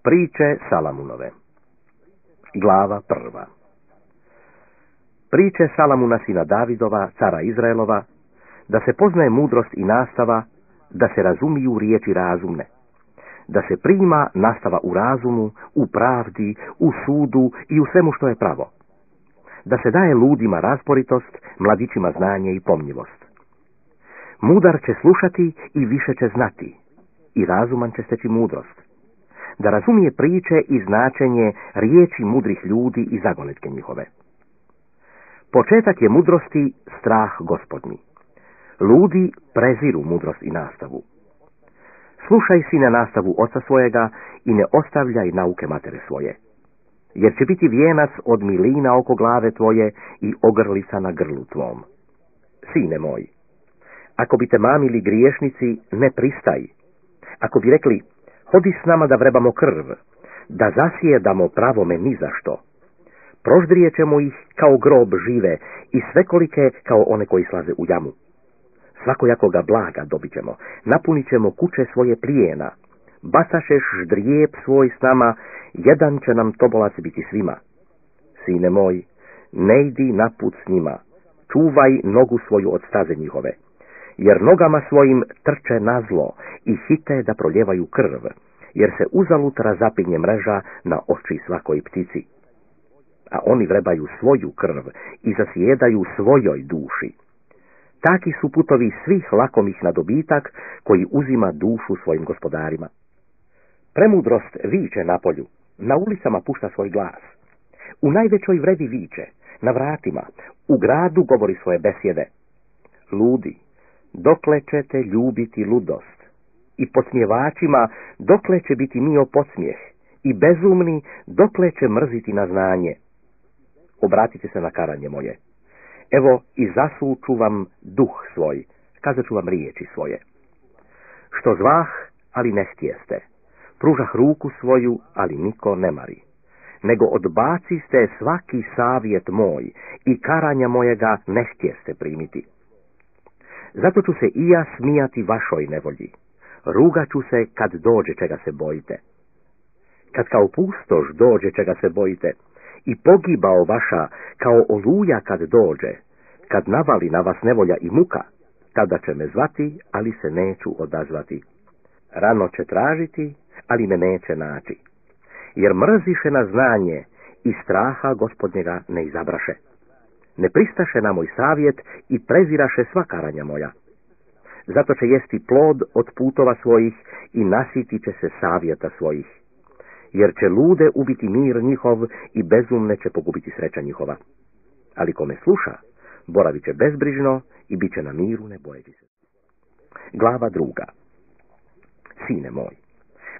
Priče Salamunove. Glava 1. Priče Salamuna sina Davidova, cara Izraelova, da se poznaje mudrost i nastava, da se razumiju riječi razumne, da se prima nastava u razumu, u pravdi, u sudu i u svemu što je pravo, da se daje ludima razboritost, mladićima znanje i pomnjivost. Mudar će slušati i više će znati, i razuman će steći mudrost, da razumije priče i značenje riječi mudrih ljudi i zagonetke njihove. Početak je mudrosti strah Gospodnji. Ludi preziru mudrost i nastavu. Slušaj, sine, nastavu oca svojega i ne ostavljaj nauke matere svoje, jer će biti vijenac od milina oko glave tvoje i ogrlica na grlu tvom. Sine moj, ako bi te mamili griješnici, ne pristaj. Ako bi rekli, hodi s nama da vrebamo krv, da zasjedamo pravome ni za što, proždrijećemo ih kao grob žive i svekolike kao one koji slaze u jamu. Svakojakoga blaga dobit ćemo, napunit ćemo kuće svoje plijena, bacašeš ždrijep svoj s nama, jedan će nam tobolac biti svima. Sine moj, ne idi na put s njima, čuvaj nogu svoju od staze njihove, jer nogama svojim trče na zlo i hite da proljevaju krv, jer se uzalud razapinje mreža na oči svakoj ptici. A oni vrebaju svoju krv i zasjedaju svojoj duši. Taki su putovi svih lakomih na dobitak, koji uzima dušu svojim gospodarima. Premudrost viče na polju, na ulicama pušta svoj glas. U najvećoj vrevi viče, na vratima, u gradu govori svoje besjede. Ludi, dokle ćete ljubiti ludost? I podsmjevačima, dokle će biti mio podsmijeh? I bezumni, dokle će mrziti na znanje? Obratite se na karanje moje. Evo, i zasuču vam duh svoj, kazat ću vam riječi svoje. Što zvah, ali ne htjeste, pružah ruku svoju, ali niko ne mari, nego odbaciste svaki savjet moj i karanja mojega ne htjeste primiti. Zato ću se i ja smijati vašoj nevolji, rugat ću se kad dođe čega se bojite. Kad kao pustoš dođe čega se bojite, i pogibao vaša kao oluja kad dođe, kad navali na vas nevolja i muka, tada će me zvati, ali se neću odazvati. Rano će tražiti, ali me neće naći, jer mrziše na znanje i straha Gospodnjega ne izabraše. Ne pristaše na moj savjet i preziraše sva karanja moja. Zato će jesti plod od putova svojih i nasiti će se savjeta svojih. Jer će lude ubiti mir njihov i bezumne će pogubiti sreća njihova. Ali kome sluša, boravit će bezbrižno i bit će na miru, ne bojeći se. Glava 2. Sine moj,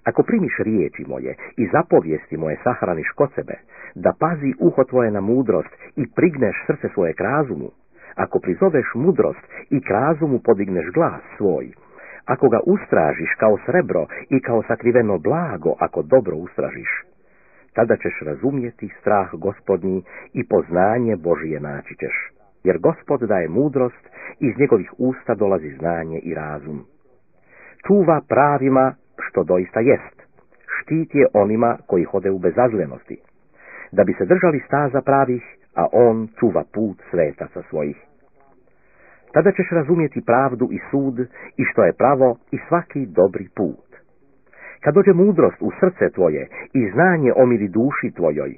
ako primiš riječi moje i zapovijesti moje sahraniš kod sebe, da pazi uho tvoje na mudrost i prigneš srce svoje k razumu, ako prizoveš mudrost i k razumu podigneš glas svoj, ako ga ustražiš kao srebro i kao sakriveno blago, ako dobro ustražiš, tada ćeš razumjeti strah Gospodnji i poznanje Božije naći ćeš. Jer Gospod daje mudrost, iz njegovih usta dolazi znanje i razum. Čuva pravima što doista jest, štit je onima koji hode u bezazlenosti, da bi se držali staza pravih, a on čuva put svetaca svojih. Tada ćeš razumjeti pravdu i sud i što je pravo i svaki dobri put. Kad dođe mudrost u srce tvoje i znanje omiri duši tvojoj,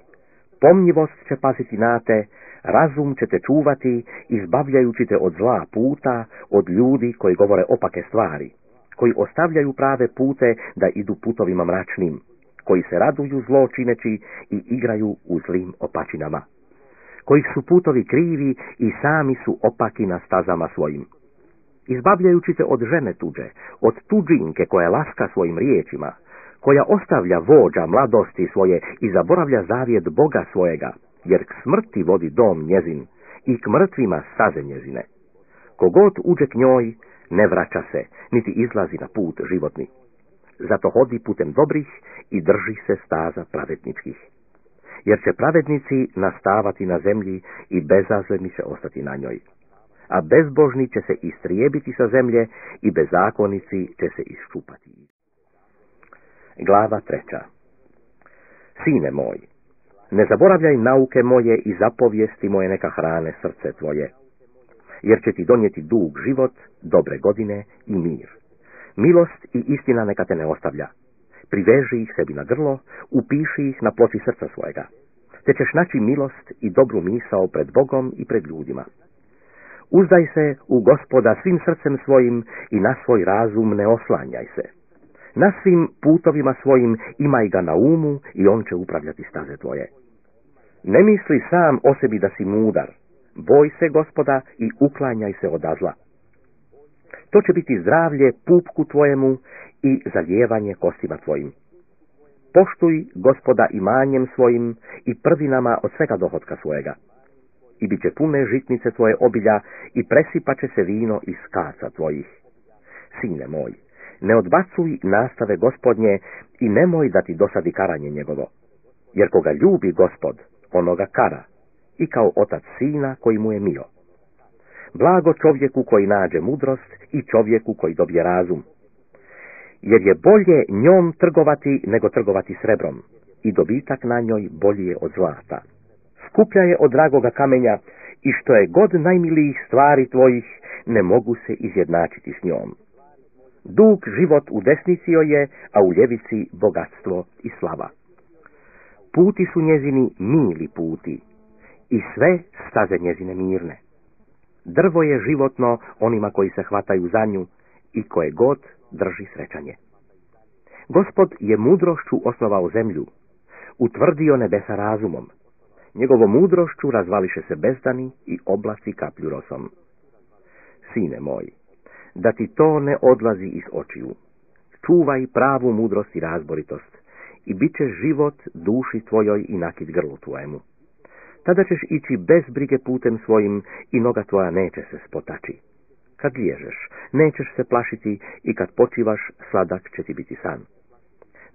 pomnjivost će paziti na te, razum će te čuvati, izbavljajući te od zla puta, od ljudi koji govore opake stvari, koji ostavljaju prave pute da idu putovima mračnim, koji se raduju zlo čineći i igraju u zlim opačinama, kojih su putovi krivi i sami su opaki na stazama svojim. Izbavljajući te od žene tuđe, od tuđinke koja laska svojim riječima, koja ostavlja vođa mladosti svoje i zaboravlja zavjet Boga svojega, jer k smrti vodi dom njezin i k mrtvima staze njezine. Kogod uđe k njoj, ne vraća se, niti izlazi na put životni. Zato hodi putem dobrih i drži se staza pravedničkih. Jer će pravednici nastavati na zemlji i bezazleni će ostati na njoj. A bezbožni će se istrijebiti sa zemlje i bezakonici će se iščupati. Glava 3. Sine moj, ne zaboravljaj nauke moje i zapovijesti moje neka hrane srce tvoje, jer će ti donijeti dug život, dobre godine i mir. Milost i istina neka te ne ostavlja. Priveži ih sebi na grlo, upiši ih na ploči srca svojega, te ćeš naći milost i dobru misao pred Bogom i pred ljudima. Uzdaj se u Gospoda svim srcem svojim i na svoj razum ne oslanjaj se. Na svim putovima svojim imaj ga na umu i on će upravljati staze tvoje. Ne misli sam o sebi da si mudar, boj se Gospoda i uklanjaj se od zla. To će biti zdravlje pupku tvojemu i zalijevanje kostima tvojim. Poštuj Gospoda imanjem svojim i prvinama od svega dohotka svojega. I bit će pune žitnice tvoje obilja i presipat će se vino iz kaca tvojih. Sine moj, ne odbacuj nastave Gospodnje i nemoj da ti dosadi karanje njegovo. Jer koga ljubi Gospod, onoga kara, i kao otac sina koji mu je mio. Blago čovjeku koji nađe mudrost i čovjeku koji dobije razum. Jer je bolje njom trgovati nego trgovati srebrom, i dobitak na njoj bolji je od zlata. Skuplja je od dragoga kamenja, i što je god najmilijih stvari tvojih, ne mogu se izjednačiti s njom. Dug život u desnici joj je, a u ljevici bogatstvo i slava. Puti su njezini mili puti, i sve staze njezine mirne. Drvo je životno onima koji se hvataju za nju i koje god drži srećanje. Gospod je mudrošću osnovao zemlju, utvrdio nebesa razumom. Njegovom mudrošću razvališe se bezdani i oblaci kaplju rosom. Sine moj, da ti to ne odlazi iz očiju. Čuvaj pravu mudrost i razboritost i bit će život duši tvojoj i nakit grlu tvojemu. Tada ćeš ići bez brige putem svojim i noga tvoja neće se spotači. Kad liježeš, nećeš se plašiti i kad počivaš, sladak će ti biti san.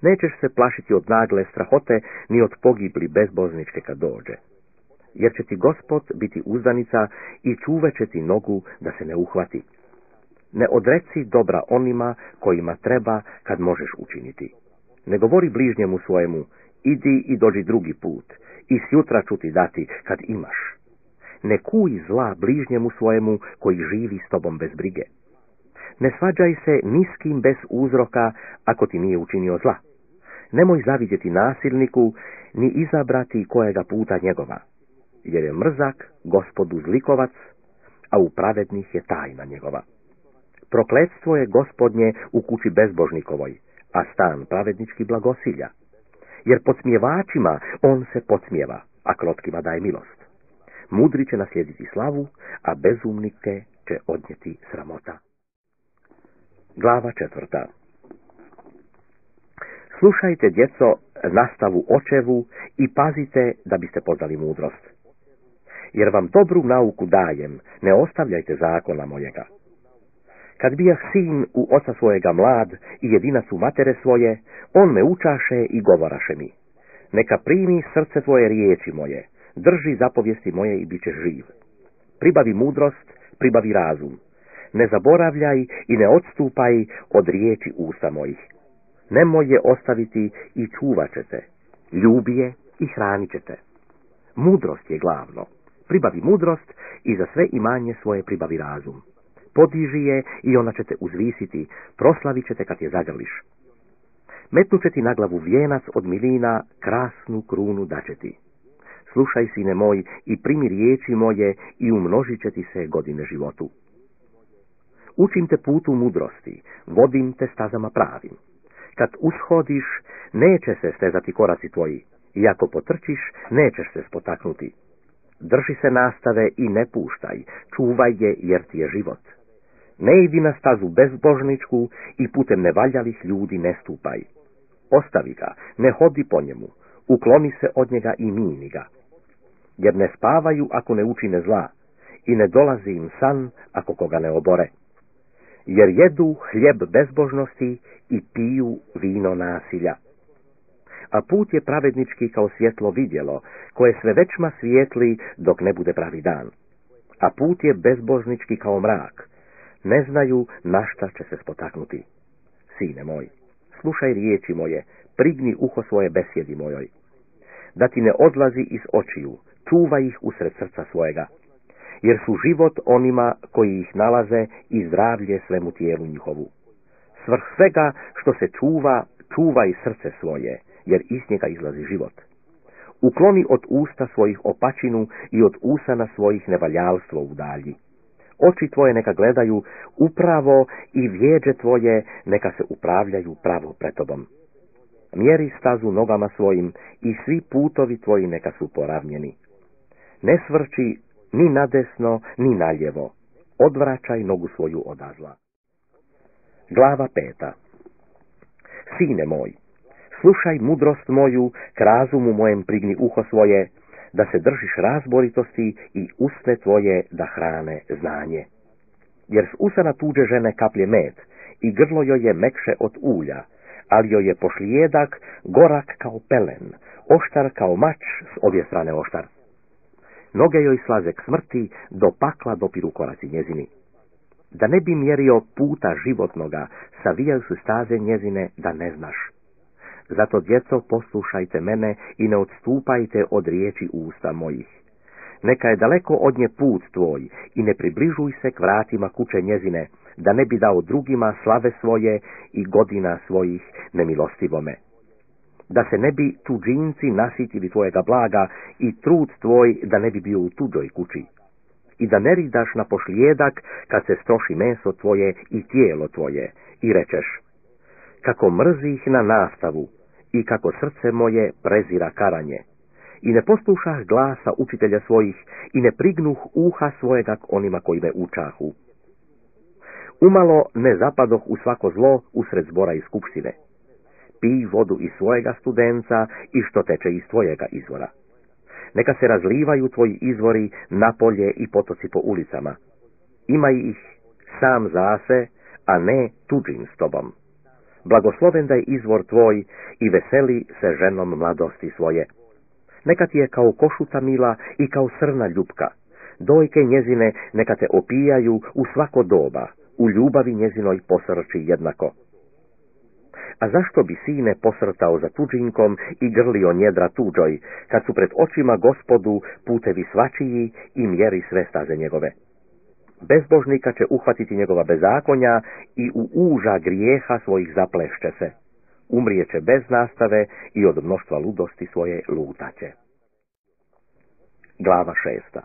Nećeš se plašiti od nagle strahote ni od pogibli bezbožničke kad dođe. Jer će ti Gospod biti uzdanica i čuvat će ti nogu da se ne uhvati. Ne odreci dobra onima kojima treba kad možeš učiniti. Ne govori bližnjemu svojemu, idi i dođi drugi put, i sjutra ću ti dati kad imaš. Ne kuj zla bližnjemu svojemu koji živi s tobom bez brige. Ne svađaj se ni s kim bez uzroka ako ti nije učinio zla. Nemoj zavidjeti nasilniku, ni izabrati kojega puta njegova, jer je mrzak Gospodu zlikovac, a u pravednih je tajna njegova. Prokletstvo je Gospodnje u kući bezbožnikovoj, a stan pravednički blagosilja. Jer podsmjevačima on se podsmjeva, a krotkima daje milost. Mudri će naslijediti slavu, a bezumnike će odnijeti sramota. Glava 4. Slušajte, djeco, nastavu očevu i pazite da biste poznali mudrost. Jer vam dobru nauku dajem, ne ostavljajte zakona mojega. Kad bijah sin u oca svojega mlad i jedinac u matere svoje, on me učaše i govoraše mi. Neka primi srce tvoje riječi moje, drži zapovijesti moje i bit ćeš živ. Pribavi mudrost, pribavi razum. Ne zaboravljaj i ne odstupaj od riječi usta mojih. Nemoj je ostaviti i čuvat ćete. Ljubi je i hranit ćete. Mudrost je glavno. Pribavi mudrost i za sve imanje svoje pribavi razum. Podiži je i ona će te uzvisiti, proslavit će te kad je zagrliš. Metnut će ti na glavu vijenac od milina, krasnu krunu daće ti. Slušaj, sine moj, i primi riječi moje i umnožit će ti se godine životu. Učim te putu mudrosti, vodim te stazama pravim. Kad ushodiš, neće se stezati koraci tvoji, i ako potrčiš, nećeš se spotaknuti. Drži se nastave i ne puštaj, čuvaj je jer ti je život. Ne idi na stazu bezbožničku i putem nevaljalih ljudi ne stupaj. Ostavi ga, ne hodi po njemu, ukloni se od njega i mini ga. Jer ne spavaju ako ne učine zla i ne dolazi im san ako koga ne obore. Jer jedu hljeb bezbožnosti i piju vino nasilja. A put je pravednički kao svjetlo vidjelo, koje sve većma svijetli dok ne bude pravi dan. A put je bezbožnički kao mrak, ne znaju na šta će se spotaknuti. Sine moj, slušaj riječi moje, prigni uho svoje besjedi mojoj. da ti ne odlazi iz očiju, čuvaj ih usred srca svojega, jer su život onima koji ih nalaze i zdravlje svemu tijelu njihovu. Svrh svega što se čuva, čuvaj srce svoje, jer iz njega izlazi život. Ukloni od usta svojih opačinu i od usana svojih nevaljalstvo udalji. Oči tvoje neka gledaju upravo i vjeđe tvoje neka se upravljaju pravo pred tobom. Mjeri stazu nogama svojim i svi putovi tvoji neka su poravnjeni. Ne svrči ni nadesno ni naljevo, odvraćaj nogu svoju odazla. Glava 5. Sine moj, slušaj mudrost moju, k razumu mojem prigni uho svoje, da se držiš razboritosti i usne tvoje da hrane znanje. Jer s usana tuđe žene kaplje med i grlo joj je mekše od ulja, ali joj je pošlijedak gorak kao pelen, oštar kao mač s obje strane oštar. Noge joj slaze k smrti, do pakla dopiru koraci njezini. Da ne bi mjerio puta životnoga, savijaju su staze njezine da ne znaš. Zato, djeco, poslušajte mene i ne odstupajte od riječi usta mojih. Neka je daleko od nje put tvoj i ne približuj se k vratima kuće njezine, da ne bi dao drugima slave svoje i godina svojih nemilostivome. Da se ne bi tuđinci nasitili tvojega blaga i trud tvoj da ne bi bio u tuđoj kući. I da ne ridaš na pošlijedak kad se stroši meso tvoje i tijelo tvoje i rečeš: kako mrzih na nastavu i kako srce moje prezira karanje. I ne poslušaš glasa učitelja svojih i ne prignuh uha svojega k onima koji me učahu. Umalo ne zapadoh u svako zlo usred zbora i skupštine. Pij vodu iz svojega studenca i što teče iz tvojega izvora. Neka se razlivaju tvoji izvori napolje i potoci po ulicama. Imaj ih sam zase, a ne tuđim s tobom. Blagosloven da je izvor tvoj i veseli se ženom mladosti svoje. Neka ti je kao košuta mila i kao srna ljupka. Dojke njezine neka te opijaju u svako doba, u ljubavi njezinoj posrči jednako. A zašto bi sine posrtao za tuđinkom i grlio njedra tuđoj, kad su pred očima Gospodu putevi svačiji i mjeri sve staze njegove? Bezbožnika će uhvatiti njegova bezakonja i u uža grijeha svojih zaplešće se. Umrijeće bez nastave i od mnoštva ludosti svoje lutaće. Glava 6.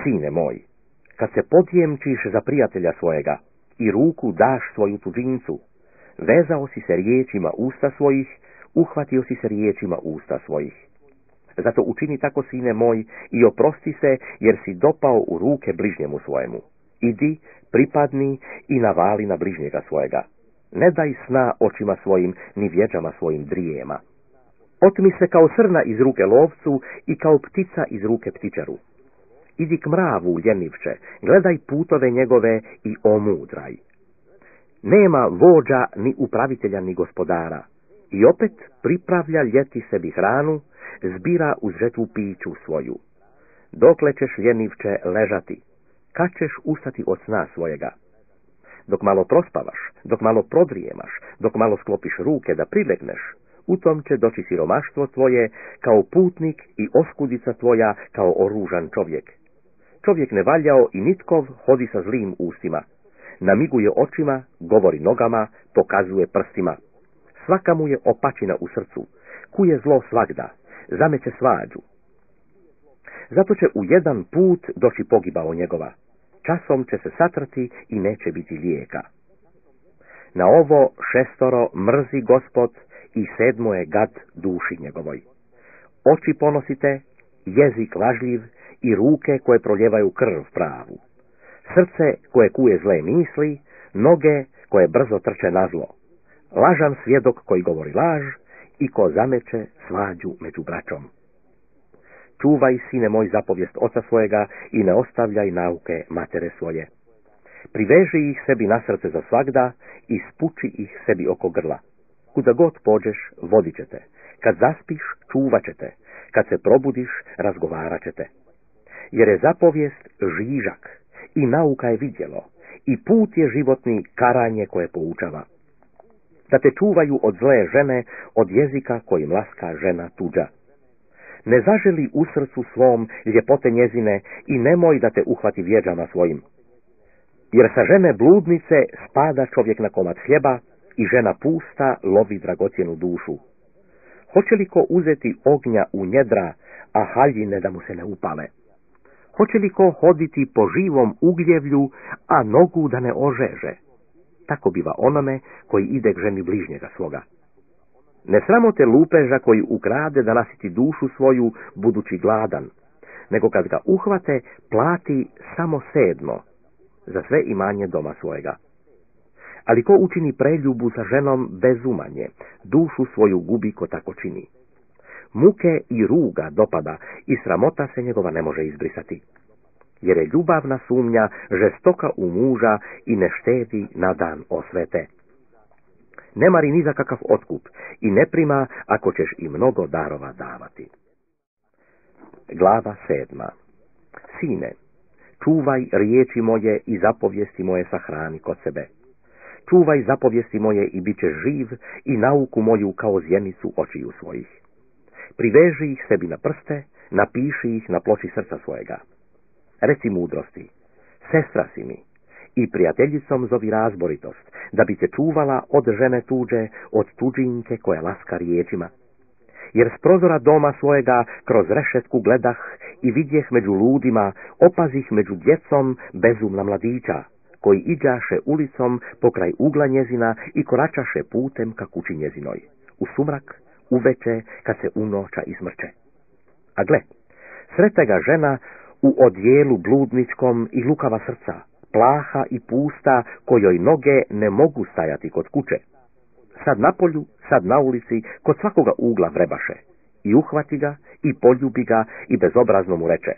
Sine moj, kad se podjemčiš za prijatelja svojega i ruku daš svoju tuđincu, vezao si se riječima usta svojih, uhvatio si se riječima usta svojih. Zato učini tako, sine moj, i oprosti se, jer si dopao u ruke bližnjemu svojemu. Idi, pripadni i navali na bližnjega svojega. Ne daj sna očima svojim, ni vjeđama svojim drijema. Otmi se kao srna iz ruke lovcu i kao ptica iz ruke ptičaru. Idi k mravu, ljenivče, gledaj putove njegove i omudraj. Nema vođa ni upravitelja ni gospodara. I opet pripravlja ljeti sebi hranu, zbira uz žetvu piću svoju. Dokle ćeš, ljenivče, ležati? Kad ćeš ustati od sna svojega? Dok malo prospavaš, dok malo prodrijemaš, dok malo sklopiš ruke da prilegneš, u tom će doći siromaštvo tvoje kao putnik i oskudica tvoja kao oružan čovjek. Čovjek nevaljao i nitkov hodi sa zlim ustima. Namiguje očima, govori nogama, pokazuje prstima. Svaka mu je opačina u srcu, kuje zlo svagda, zameće svađu. Zato će u jedan put doći pogibao njegova. Časom će se satrati i neće biti lijeka. Na ovo 6 mrzi Gospod i 7 je gad duši njegovoj. Oči ponosite, jezik lažljiv i ruke koje proljevaju krv pravu. Srce koje kuje zle misli, noge koje brzo trče na zlo. Lažan svjedok koji govori laž i ko zameće svađu među braćom. Čuvaj, sine moj, zapovijest oca svojega i ne ostavljaj nauke matere svoje. Priveži ih sebi na srce za svagda i spuči ih sebi oko grla. Kuda god pođeš, vodit će te. Kad zaspiš, čuvat će te. Kad se probudiš, razgovarat će te. Jer je zapovijest žižak i nauka je vidjelo i put je životni karanje koje poučava. da te čuvaju od zle žene, od jezika kojim laska žena tuđa. Ne zaželi u srcu svom ljepote njezine i nemoj da te uhvati vjeđama svojim. Jer sa žene bludnice spada čovjek na komad hljeba i žena pusta lovi dragocjenu dušu. Hoće li ko uzeti ognja u njedra, a haljine da mu se ne upale? Hoće li ko hoditi po živom ugljevlju, a nogu da ne ožeže? Tako biva onome koji ide k ženi bližnjega svoga. Ne sramote lupeža koji ukrade da nasiti dušu svoju, budući gladan, nego kad ga uhvate, plati samo 7 za sve imanje doma svojega. Ali ko učini preljubu sa ženom bezumanje, dušu svoju gubi ko tako čini. Muke i ruga dopada i sramota se njegova ne može izbrisati. Jer je ljubavna sumnja žestoka u muža i ne štedi na dan osvete. Ne mari ni za kakav otkup i ne prima ako ćeš i mnogo darova davati. Glava 7. Sine, čuvaj riječi moje i zapovijesti moje sahrani kod sebe. Čuvaj zapovijesti moje i bit ćeš živ i nauku moju kao zjenicu očiju svojih. Priveži ih sebi na prste, napiši ih na ploči srca svojega. Reci mudrosti, sestra si mi, i prijateljicom zovi razboritost, da bi te čuvala od žene tuđe, od tuđinke koja laska riječima. Jer s prozora doma svojega kroz rešetku gledah i vidjeh među ludima, opazih među djecom bezumna mladića, koji iđaše ulicom pokraj ugla njezina i koračaše putem ka kući njezinoj, u sumrak, uveče, kad se unoća izmrče. A gle, srete ga žena u odjelu bludničkom i lukava srca, plaha i pusta, kojoj noge ne mogu stajati kod kuće. Sad na polju, sad na ulici, kod svakoga ugla vrebaše. I uhvati ga, i poljubi ga, i bezobrazno mu reče: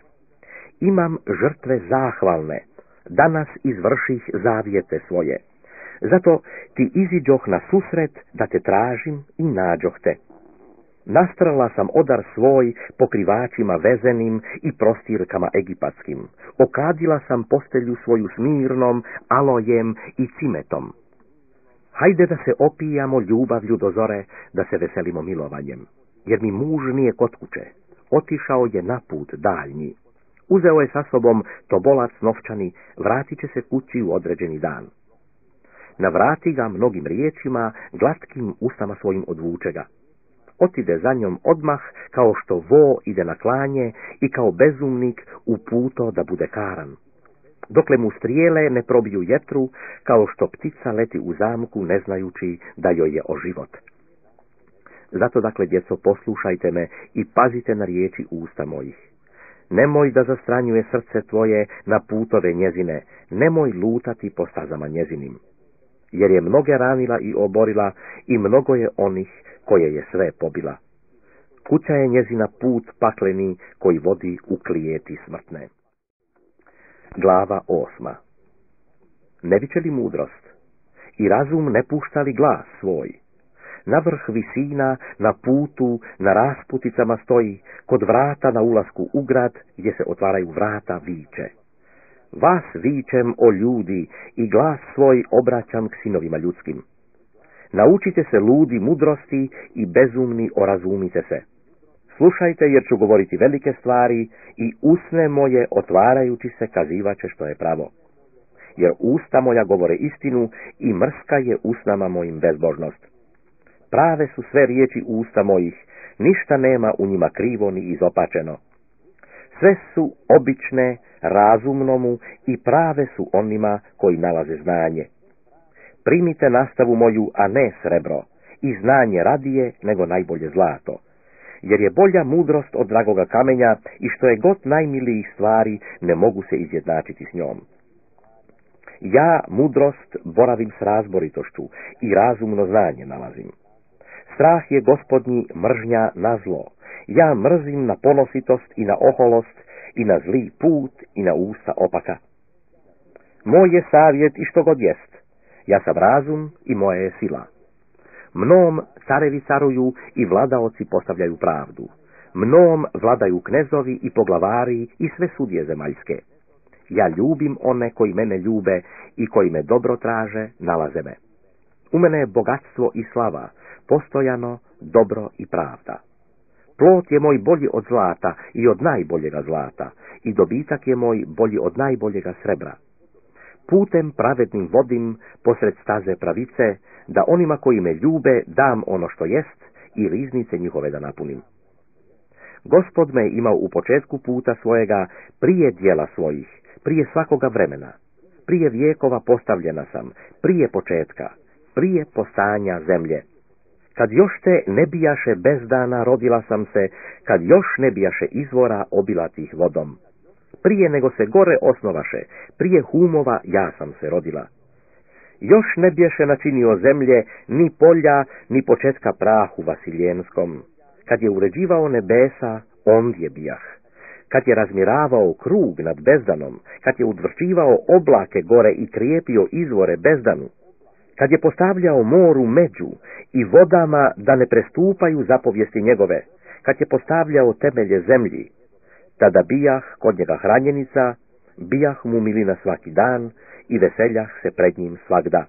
imam žrtve zahvalne, danas izvrših zavjete svoje. Zato ti iziđoh na susret da te tražim i nađoh te. Nastrala sam odar svoj pokrivačima vezenim i prostirkama egipatskim. Okadila sam postelju svoju smirnom, alojem i cimetom. Hajde da se opijamo ljubavlju do zore, da se veselimo milovanjem. Jer mi muž nije kod kuće. Otišao je na put daljnji. Uzeo je sa sobom tobolac novčani, vratit će se kući u određeni dan. Navrati ga mnogim riječima, glatkim ustama svojim odvuče ga. Otide za njom odmah, kao što vo ide na klanje i kao bezumnik uputo da bude karan. Dokle mu strijele ne probiju jetru, kao što ptica leti u zamku ne znajući da joj je o život. Zato dakle, djeco, poslušajte me i pazite na riječi usta mojih. Nemoj da zastranjuje srce tvoje na putove njezine, nemoj lutati po stazama njezinim. Jer je mnoge ranila i oborila i mnogo je onih koje je sve pobila. Kuća je njezina put pakleni koji vodi u klijeti smrtne. Glava 8. Ne viče li mudrost i razum ne pušta li glas svoj? Na vrh visina, na putu, na rasputicama stoji, kod vrata na ulasku u grad, gdje se otvaraju vrata, viče: vas vičem, o ljudi, i glas svoj obraćam k sinovima ljudskim. Naučite se ludi mudrosti i bezumni orazumite se. Slušajte, jer ću govoriti velike stvari i usne moje otvarajući se kazivaće što je pravo. Jer usta moja govore istinu i mrska je usnama mojim bezbožnost. Prave su sve riječi usta mojih, ništa nema u njima krivo ni izopačeno. Sve su obične, razumnomu i prave su onima koji nalaze znanje. Primite nastavu moju, a ne srebro, i znanje radije nego najbolje zlato. Jer je bolja mudrost od dragoga kamenja i što je god najmilijih stvari ne mogu se izjednačiti s njom. Ja, mudrost, boravim s razboritošću i razumno znanje nalazim. Strah je gospodnji mržnja na zlo. Ja mrzim na ponositost i na oholost i na zli put i na usta opaka. Moj je savjet i što god jest. Ja sam razum i moja je sila. Mnom carevi caruju i vladaoci postavljaju pravdu. Mnom vladaju knezovi i poglavari i sve sudije zemaljske. Ja ljubim one koji mene ljube i koji me dobro traže, nalaze me. U mene je bogatstvo i slava, postojano, dobro i pravda. Plot je moj bolji od zlata i od najboljega zlata, i dobitak je moj bolji od najboljega srebra. Putem pravednim vodim posred staze pravice, da onima koji me ljube dam ono što jest i riznice njihove da napunim. Gospod me je imao u početku puta svojega, prije djela svojih, prije svakoga vremena. Prije vijekova postavljena sam, prije početka, prije postanja zemlje. Kad još te ne bijaše bezdana, rodila sam se, kad još ne bijaše izvora obilatih vodom. Prije nego se gore osnovaše, prije humova ja sam se rodila. Još ne biješe načinio zemlje, ni polja, ni početka prahu vasiljenskom. Kad je uređivao nebesa, ondje bijah. Kad je razmiravao krug nad bezdanom, kad je udvrčivao oblake gore i krijepio izvore bezdanu, kad je postavljao moru među i vodama da ne prestupaju zapovijesti njegove, kad je postavljao temelje zemlji, tada bijah kod njega hranjenica, bijah mu milina svaki dan i veseljah se pred njim svagda.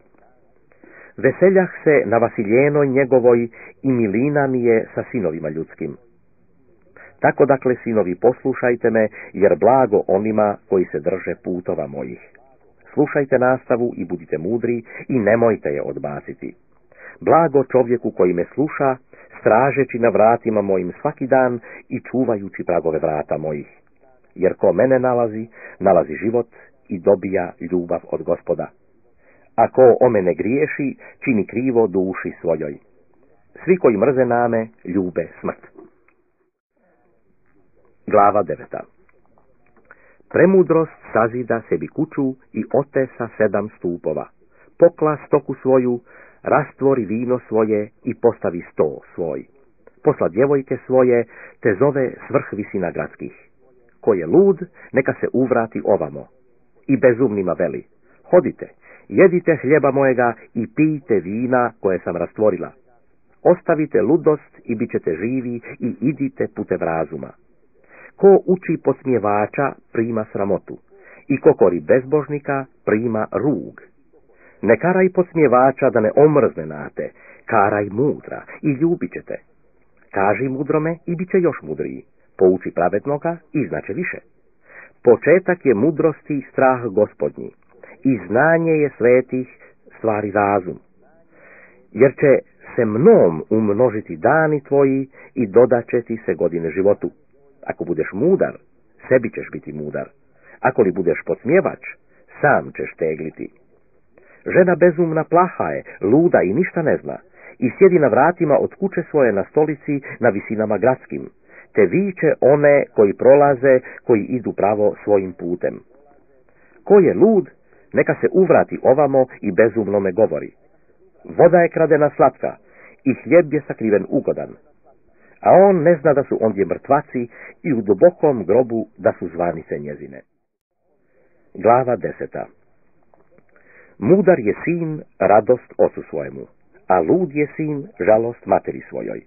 Veseljah se na vasiljenoj njegovoj i milina mi je sa sinovima ljudskim. Tako dakle, sinovi, poslušajte me, jer blago onima koji se drže putova mojih. Slušajte nastavu i budite mudri i nemojte je odbaciti. Blago čovjeku koji me sluša, stražeći na vratima mojim svaki dan i čuvajući pragove vrata mojih. Jer ko mene nalazi, nalazi život i dobija ljubav od Gospoda. A ko o mene griješi, čini krivo duši svojoj. Svi koji mrze name, ljube smrt. Glava 9. Premudrost sazida sebi kuću i otesa 7 stupova. Pokla stoku svoju, rastvori vino svoje i postavi sto svoj. Posla djevojke svoje, te zove svrh visina gradskih. Ko je lud, neka se uvrati ovamo. I bezumnima veli, hodite, jedite hljeba mojega i pijte vina koje sam rastvorila. Ostavite ludost i bit ćete živi i idite putem razuma. Ko uči podsmjevača, prima sramotu, i ko kori bezbožnika, prima rug. Ne karaj podsmjevača da ne omrzne na te, karaj mudra i ljubit ćete. Kaži mudrome i bit će još mudriji, pouči pravednoga i znaće više. Početak je mudrosti strah Gospodnji, i znanje je svetih stvari razum. Jer će se mnom umnožiti dani tvoji i dodat će ti se godine životu. Ako budeš mudar, sebi ćeš biti mudar. Ako li budeš podsmjevač, sam ćeš tegliti. Žena bezumna plaha je, luda i ništa ne zna, i sjedi na vratima od kuće svoje na stolici na visinama gradskim, te viče one koji prolaze, koji idu pravo svojim putem. Ko je lud, neka se uvrati ovamo i bezumnome govori. Voda je kradena slatka i hljeb je sakriven ugodan. A on ne zna da su ondje mrtvaci i u dubokom grobu da su zvanice njezine. Glava 10. Mudar je sin radost ocu svojemu, a lud je sin žalost materi svojoj.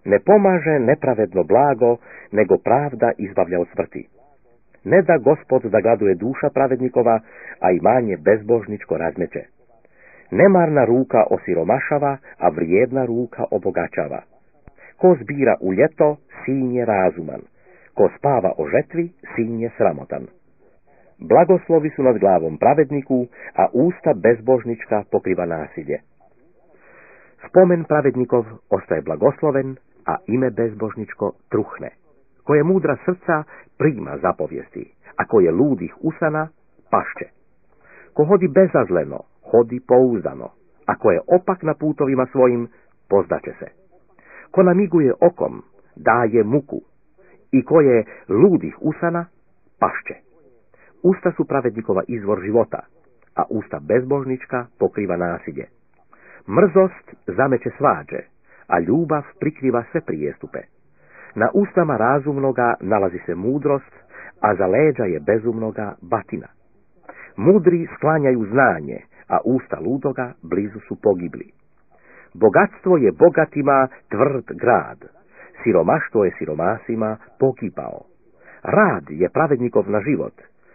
Ne pomaže nepravedno blago, nego pravda izbavlja od smrti. Ne da Gospod da gladuje duša pravednikova, a imanje bezbožničko razmeće. Nemarna ruka osiromašava, a vrijedna ruka obogaćava. Ko zbira u ljeto, sin je razuman. Ko spava o žetvi, sin je sramotan. Blagoslovi su nad glavom pravedniku, a usta bezbožnička pokriva nasilje. Spomen pravednikov ostaje blagosloven, a ime bezbožničko truhne. Ko je mudra srca, prima zapovijesti, a ko je ludih usana, pašće. Ko hodi bezazleno, hodi pouzdano, a ko je opak na putovima svojim, pozdaće se. Ko namiguje okom, daje muku, i ko je ludih usana, pašće. Usta su pravednikova izvor života, a usta bezbožnička pokriva nasilje. Mrzost zameće svađe, a ljubav prikriva sve prijestupe. Na ustama razumnoga nalazi se mudrost, a za leđa je bezumnoga batina. Mudri sklanjaju znanje, a usta ludoga blizu su pogibli. Bogatstvo je bogatima tvrd grad, siromaštvo je siromasima pogibao. Rad je pravednikov na život,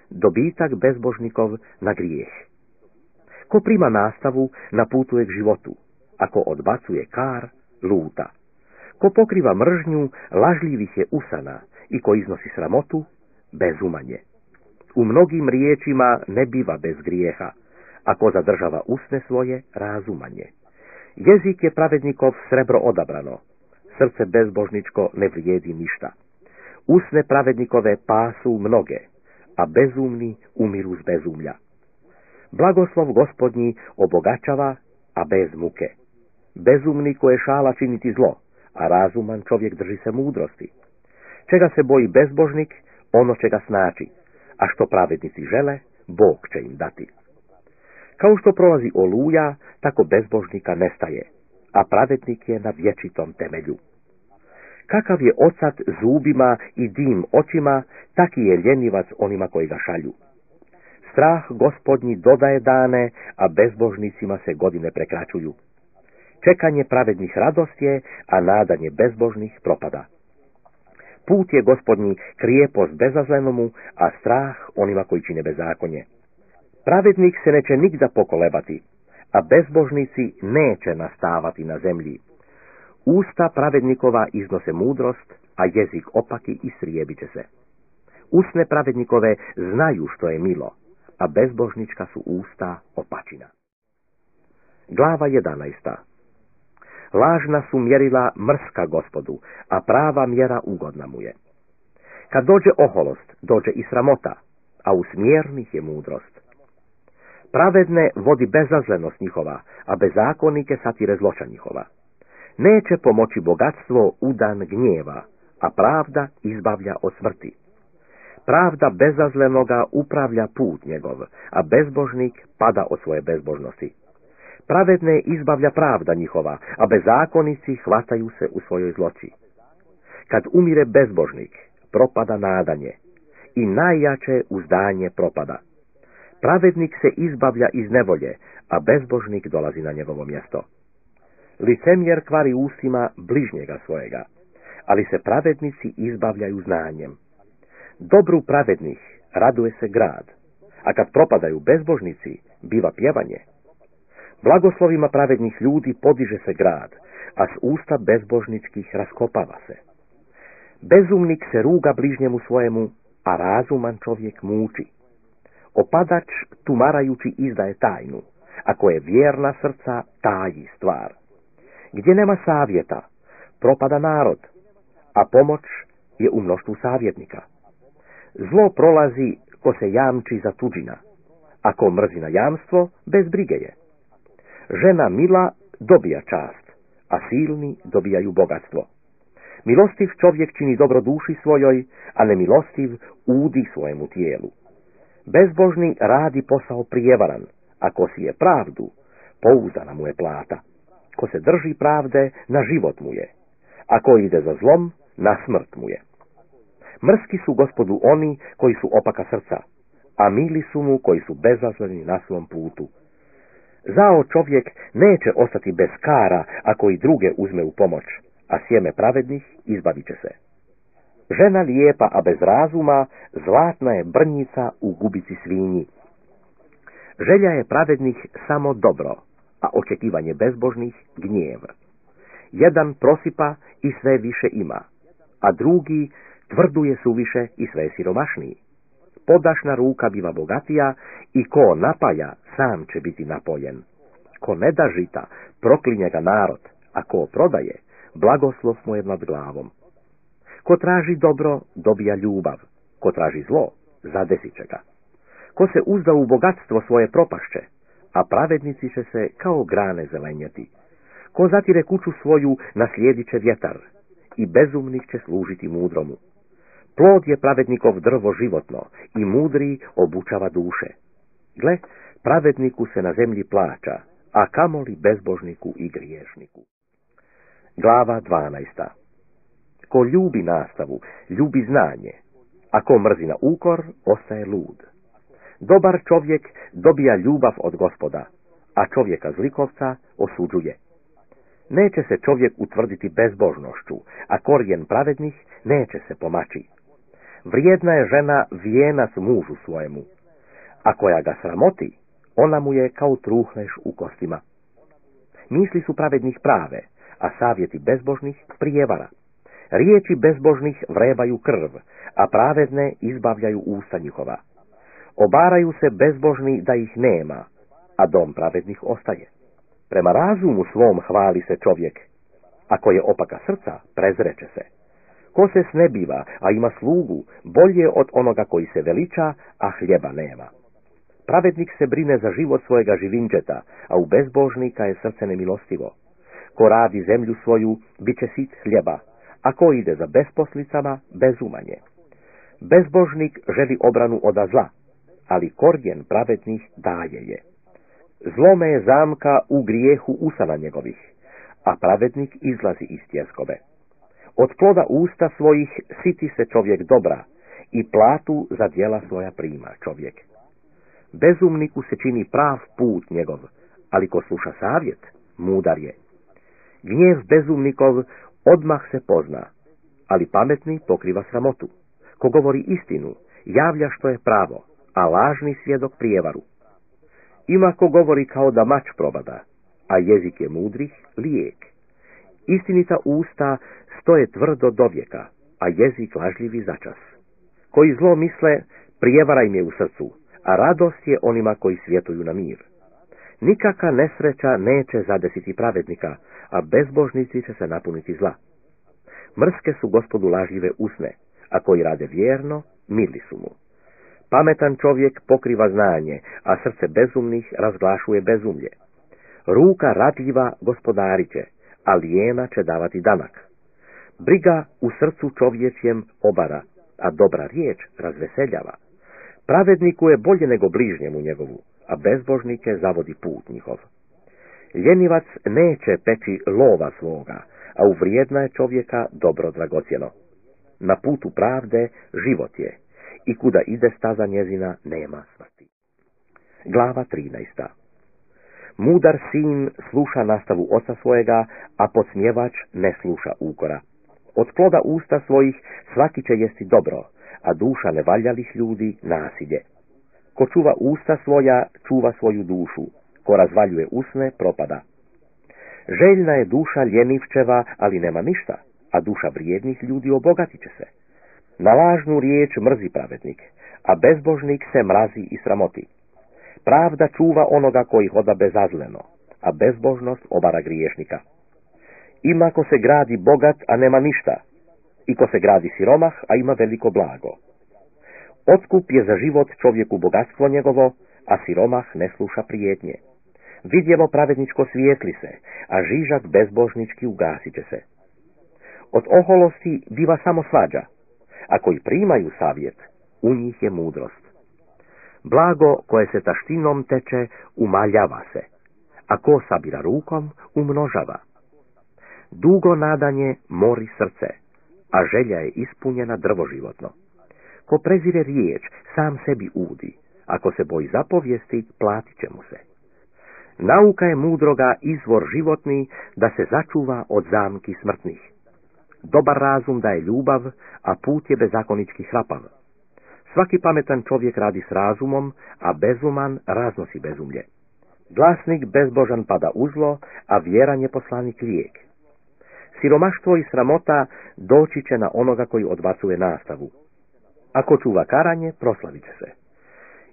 dobitak bezbožnikov na grijeh. Ko prima nastavu, naputuje k životu. Ako odbacuje kar, luta. Ko pokriva mržnju, lažljivih je usana i ko iznosi sramotu, bezuman je. U mnogim riječima ne biva bez grijeha, a ko zadržava usne svoje, razuman je. Jezik je pravednikov srebro odabrano, srce bezbožničko ne vrijedi ništa. Usne pravednikove pasu mnoge, a bezumni umiru s bezumlja. Blagoslov Gospodnji obogačava, a bez muke. Bezumni koje šala činiti zlo, a razuman čovjek drži se mudrosti. Čega se boji bezbožnik, ono će ga snaći, a što pravednici žele, Bog će im dati. Kao što prolazi oluja, tako bezbožnika nestaje, a pravednik je na vječitom temelju. Kakav je ocat zubima i dim očima, taki je ljenivac onima koji ga šalju. Strah Gospodnji dodaje dane, a bezbožnicima se godine prekraćuju. Čekanje pravednih radost je, a nadanje bezbožnih propada. Put je Gospodnji krijepost bezazlenomu, a strah onima koji čine bezakonje. Pravednik se neće nigda pokolebati, a bezbožnici neće nastavati na zemlji. Usta pravednikova iznose mudrost, a jezik opaki istrijebit će se. Usne pravednikove znaju što je milo, a bezbožnička su usta opačina. Glava 11. Lažna su mjerila mrska Gospodu, a prava mjera ugodna mu je. Kad dođe oholost, dođe i sramota, a u smjernih je mudrost. Pravedne vodi bezazlenost njihova, a bezakonike satire zloča njihova. Neće pomoći bogatstvo u dan gnjeva, a pravda izbavlja od smrti. Pravda bezazlenoga upravlja put njegov, a bezbožnik pada od svoje bezbožnosti. Pravedne izbavlja pravda njihova, a bezakonici hvataju se u svojoj zloči. Kad umire bezbožnik, propada nadanje, i najjače uzdanje propada. Pravednik se izbavlja iz nevolje, a bezbožnik dolazi na njegovo mjesto. Licemjer kvari ustima bližnjega svojega, ali se pravednici izbavljaju znanjem. Dobru pravednih raduje se grad, a kad propadaju bezbožnici, biva pjevanje. Blagoslovima pravednih ljudi podiže se grad, a s usta bezbožničkih raskopava se. Bezumnik se ruga bližnjemu svojemu, a razuman čovjek muči. Opadač tumarajući izdaje tajnu, ako je vjerna srca taji stvar. Gdje nema savjeta, propada narod, a pomoć je u mnoštvu savjetnika. Zlo prolazi ko se jamči za tuđina, a ko mrzi na jamstvo, bez brige je. Žena mila dobija čast, a silni dobijaju bogatstvo. Milostiv čovjek čini dobro duši svojoj, a nemilostiv udi svojemu tijelu. Bezbožni radi posao prijevaran, a ko sije pravdu, pouzdana mu je plata. Ko se drži pravde, na život mu je, a ko ide za zlom, na smrt mu je. Mrski su Gospodu oni koji su opaka srca, a mili su mu koji su bezazleni na svom putu. Zao čovjek neće ostati bez kara ako i druge uzme u pomoć, a sjeme pravednih izbavit će se. Žena lijepa, a bez razuma, zlatna je brnjica u gubici svinji. Želja je pravednih samo dobro, a očekivanje bezbožnih gnjev. Jedan prosipa i sve više ima, a drugi tvrduje suviše i sve siromašniji. Podašna ruka biva bogatija i ko napaja, sam će biti napojen. Ko ne da žita, proklinje ga narod, a ko prodaje, blagoslov mu je nad glavom. Ko traži dobro, dobija ljubav, ko traži zlo, zadesit će ga. Ko se uzda u bogatstvo svoje propašće, a pravednici će se kao grane zelenjeti. Ko zatire kuću svoju, naslijedit će vjetar, i bezumnik će služiti mudromu. Plod je pravednikov drvo životno, i mudri obučava duše. Gle, pravedniku se na zemlji plaća, a kamoli bezbožniku i griješniku. Glava 12. Ko ljubi nastavu, ljubi znanje, a ko mrzi na ukor, ostaje lud. Dobar čovjek dobija ljubav od Gospoda, a čovjeka zlikovca osuđuje. Neće se čovjek utvrditi bezbožnošću, a korijen pravednih neće se pomaći. Vrijedna je žena vijenac mužu svojemu, a koja ga sramoti, ona mu je kao truhleš u kostima. Misli su pravednih prave, a savjeti bezbožnih prijevara. Riječi bezbožnih vrebaju krv, a pravedne izbavljaju usta njihova. Obaraju se bezbožni da ih nema, a dom pravednih ostaje. Prema razumu svom hvali se čovjek, ako je opaka srca, prezreće se. Ko se snebiva, a ima slugu, bolje od onoga koji se veliča, a hljeba nema. Pravednik se brine za život svojega živinđeta, a u bezbožnika je srce nemilostivo. Ko radi zemlju svoju, bit će sit hljeba, a ko ide za besposlicama, bezumanje. Bezbožnik želi obranu od zla, ali korijen pravednih daje je. Zlome je zamka u grijehu usana njegovih, a pravednik izlazi iz tjeskobe. Od ploda usta svojih siti se čovjek dobra i platu za djela svoja prima čovjek. Bezumniku se čini prav put njegov, ali ko sluša savjet, mudar je. Gnjev bezumnikov odmah se pozna, ali pametni pokriva sramotu. Ko govori istinu, javlja što je pravo, a lažni svjedok prijevaru. Ima ko govori kao da mač probada, a jezik je mudrih lijek. Istinita usta stoje tvrdo do vijeka, a jezik lažljivi začas. Koji zlo misle, prijevara im je u srcu, a radost je onima koji svjetuju na mir. Nikaka nesreća neće zadesiti pravednika, a bezbožnici će se napuniti zla. Mrske su Gospodu lažljive usne, a koji rade vjerno, mili su mu. Pametan čovjek pokriva znanje, a srce bezumnih razglašuje bezumlje. Ruka radljiva gospodarit će, a lijena će davati danak. Briga u srcu čovječjem obara, a dobra riječ razveseljava. Pravedniku je bolje nego bližnjemu njegovu, a bezbožnike zavodi put njihov. Ljenivac neće peći lova svoga, a u vrijedna je čovjeka dobro dragocjeno. Na putu pravde život je, i kuda ide staza njezina nema smrti. Glava 13. Mudar sin sluša nastavu oca svojega, a podsmjevač ne sluša ukora. Od ploda usta svojih svaki će jesti dobro, a duša nevaljalih ljudi nasilje. Ko čuva usta svoja, čuva svoju dušu, ko razvaljuje usne, propada. Željna je duša ljenivčeva, ali nema ništa, a duša vrijednih ljudi obogatit će se. Na lažnu riječ mrzi pravednik, a bezbožnik se mrazi i sramoti. Pravda čuva onoga koji hoda bezazleno, a bezbožnost obara griješnika. Ima ko se gradi bogat, a nema ništa, i ko se gradi siromah, a ima veliko blago. Otkup je za život čovjeku bogatstvo njegovo, a siromah ne sluša prijetnje. Vidjevo pravedničko svijetli se, a žižak bezbožnički ugasit će se. Od oholosti biva samo svađa, a koji primaju savjet, u njih je mudrost. Blago koje se taštinom teče, umaljava se, a ko sabira rukom, umnožava. Dugo nadanje mori srce, a želja je ispunjena drvo životno. Ko prezire riječ, sam sebi udi, ako se boji zapovijesti, platit će mu se. Nauka je mudroga izvor životni, da se začuva od zamki smrtnih. Dobar razum daje ljubav, a put je bezakonički hrapav. Svaki pametan čovjek radi s razumom, a bezuman raznosi bezumlje. Glasnik bezbožan pada u zlo, a vjeran je poslanik lijek. Siromaštvo i sramota doći će na onoga koji odbacuje nastavu. Ako čuva karanje, proslavit će se.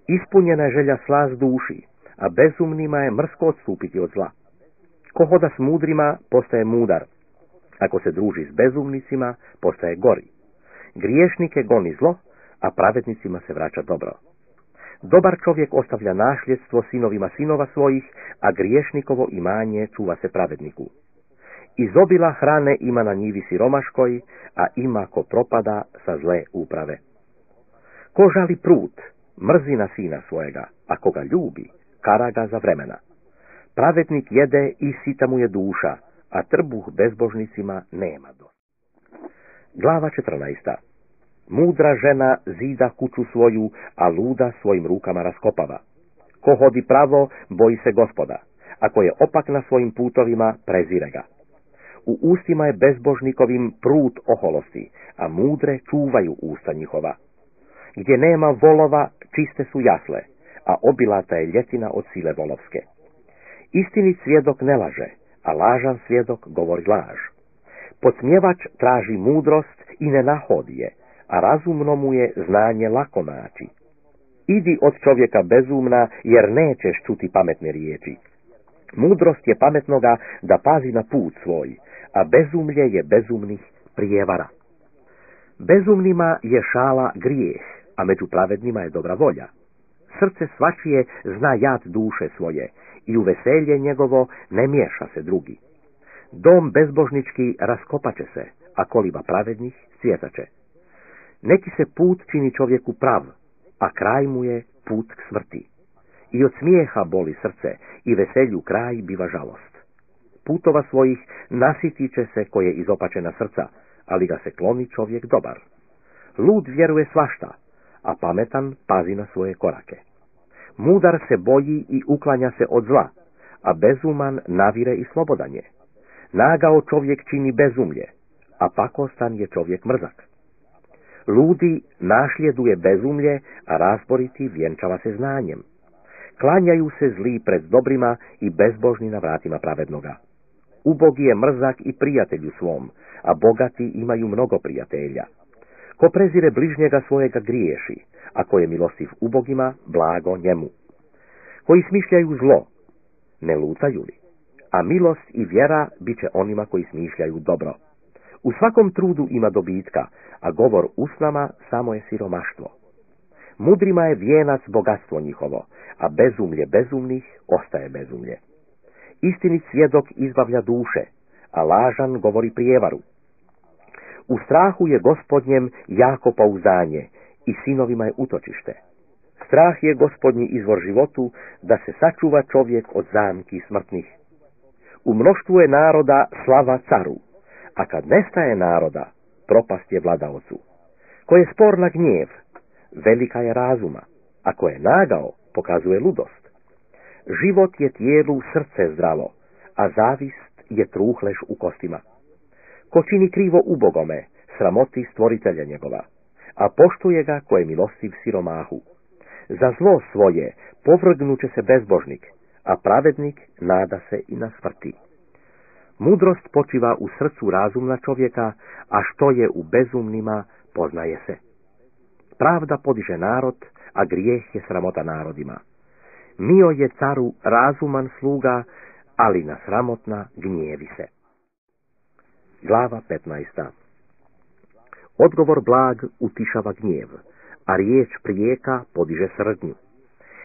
Ispunjena je želja slast duši, a bezumnima je mrsko odstupiti od zla. Ko hoda s mudrima, postaje mudar. Ako se druži s bezumnicima, postaje gori. Griješnike goni zlo, a pravednicima se vraća dobro. Dobar čovjek ostavlja nasljedstvo sinovima sinova svojih, a griješnikovo imanje čuva se pravedniku. Izobila hrane ima na njivi siromaškoj, a ima ko propada sa zle uprave. Ko žali prut, mrzi na sina svojega, a ko ga ljubi, kara ga za vremena. Pravednik jede i sita mu je duša, a trbuh bezbožnicima nema dosta. Glava 14. Mudra žena zida kuću svoju, a luda svojim rukama raskopava. Ko hodi pravo, boji se Gospoda, a ko je opak na svojim putovima, prezire ga. U ustima je bezbožnikovim prut oholosti, a mudre čuvaju usta njihova. Gdje nema volova, čiste su jasle, a obilata je ljetina od sile volovske. Istinit svjedok ne laže, a lažan svjedok govori laž. Podsmjevač traži mudrost i ne nahodi je, a razumno mu je znanje lako naći. Idi od čovjeka bezumna, jer nećeš čuti pametne riječi. Mudrost je pametnoga da pazi na put svoj, a bezumlje je bezumnih prijevara. Bezumnima je šala grijeh, a među pravednima je dobra volja. Srce svačije zna jad duše svoje i u veselje njegovo ne miješa se drugi. Dom bezbožnički raskopaće se, a koliba pravednih cvjetaće. Neki se put čini čovjeku prav, a kraj mu je put k smrti. I od smijeha boli srce i veselju kraj biva žalost. Putova svojih nasiti će se koje izopačena srca, ali ga se kloni čovjek dobar. Lud vjeruje svašta, a pametan pazi na svoje korake. Mudar se boji i uklanja se od zla, a bezuman navire i slobodan je. Nagao čovjek čini bezumlje, a pakostan je čovjek mrzak. Ludi našljeduje bezumlje, a razboriti vjenčava se znanjem. Klanjaju se zli pred dobrima i bezbožni na vratima pravednoga. Ubogi je mrzak i prijatelju svom, a bogati imaju mnogo prijatelja. Ko prezire bližnjega svojega griješi, a ko je milostiv ubogima, blago njemu. Koji smišljaju zlo, ne lutaju li? A milost i vjera bit će onima koji smišljaju dobro. U svakom trudu ima dobitka, a govor usnama samo je siromaštvo. Mudrima je vijenac bogatstvo njihovo, a bezumlje bezumnih ostaje bezumlje. Istinit svjedok izbavlja duše, a lažan govori prijevaru. U strahu je Gospodnjem jako pouzdanje i sinovima je utočište. Strah je Gospodnji izvor životu, da se sačuva čovjek od zamki smrtnih. U mnoštvu je naroda slava caru, a kad nestaje naroda, propast je vladaocu. Ko je spor na gnjev, velika je razuma, a ko je nagao, pokazuje ludost. Život je tijelu srce zdravo, a zavist je truhleš u kostima. Ko čini krivo ubogome, sramoti stvoritelja njegova, a poštuje ga ko je milostiv siromahu. Za zlo svoje povrgnuće se bezbožnik, a pravednik nada se i na smrti. Mudrost počiva u srcu razumna čovjeka, a što je u bezumnima poznaje se. Pravda podiže narod, a grijeh je sramota narodima. Mio je caru razuman sluga, ali na sramotna gnjevi se. Glava 15. Odgovor blag utišava gnjev, a riječ prijeka podiže srdnju.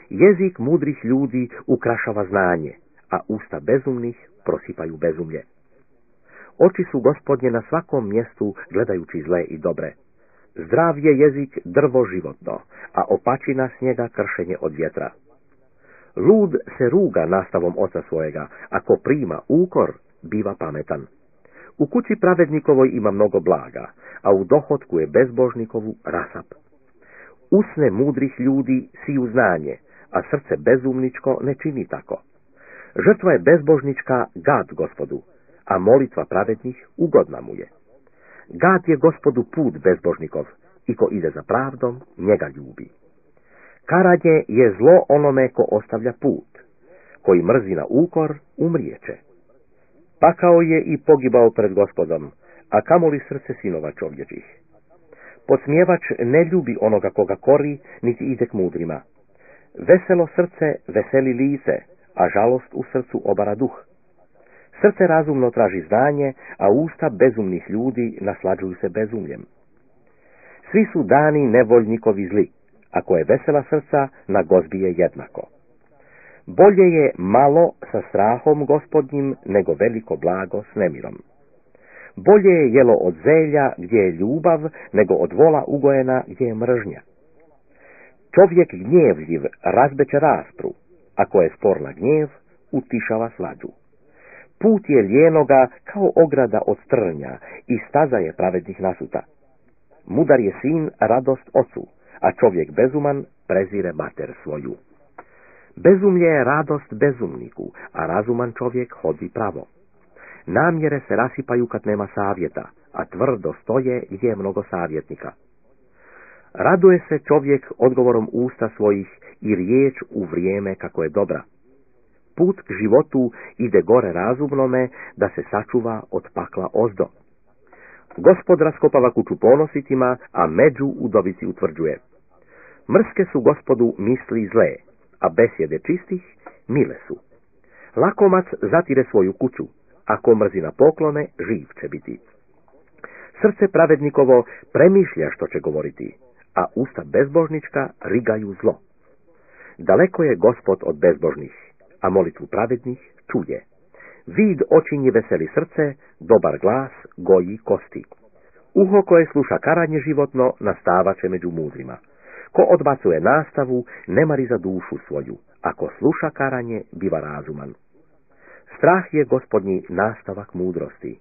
Jezik mudrih ljudi ukrašava znanje, a usta bezumnih prosipaju bezumlje. Oči su Gospodnje na svakom mjestu gledajući zle i dobre. Zdrav je jezik drvo životno, a opačina s njega kršenje od vjetra. Lud se ruga nastavom oca svojega, ako prima ukor, biva pametan. U kući pravednikovoj ima mnogo blaga, a u dohotku je bezbožnikovu rasap. Usne mudrih ljudi siju znanje, a srce bezumničko ne čini tako. Žrtva je bezbožnička gad Gospodu, a molitva pravednih ugodna mu je. Gad je Gospodu put bezbožnikov, i ko ide za pravdom, njega ljubi. Karanje je zlo onome ko ostavlja put, koji mrzi na ukor, umrijeće. Pakao je i pogibao pred Gospodom, a kamoli srce sinova čovječih. Podsmjevač ne ljubi onoga koga kori, niti ide k mudrima. Veselo srce veseli lice, a žalost u srcu obara duh. Srce razumno traži znanje, a usta bezumnih ljudi naslađuju se bezumljem. Svi su dani nevoljnikovi zli, ako je vesela srca, na gozbi je jednako. Bolje je malo sa strahom Gospodnjim, nego veliko blago s nemirom. Bolje je jelo od zelja gdje je ljubav, nego od vola ugojena gdje je mržnja. Čovjek gnjevljiv razbeće raspru, ako je spor na gnjev, utišava svađu. Put je lijenoga kao ograda od trnja i staza je pravednih nasuta. Mudar je sin radost ocu, a čovjek bezuman prezire mater svoju. Bezumlje je radost bezumniku, a razuman čovjek hodi pravo. Namjere se rasipaju kad nema savjeta, a tvrdo stoje gdje je mnogo savjetnika. Raduje se čovjek odgovorom usta svojih i riječ u vrijeme kako je dobra. Put k životu ide gore razumnome da se sačuva od pakla ozdo. Gospod raskopava kuću ponositima, a među udovici utvrđuje. Mrske su Gospodu misli zle, a besjede čistih mile su. Lakomac zatire svoju kuću, a ko mrzi na poklone, živ će biti. Srce pravednikovo premišlja što će govoriti, a usta bezbožnička rigaju zlo. Daleko je Gospod od bezbožnih, a molitvu pravednih čuje. Vid očinji veseli srce, dobar glas goji kosti. Uho koje sluša karanje životno nastavat će među mudrima. Ko odbacuje nastavu, ne mari za dušu svoju, a ko sluša karanje, biva razuman. Strah je Gospodnji nastavak mudrosti,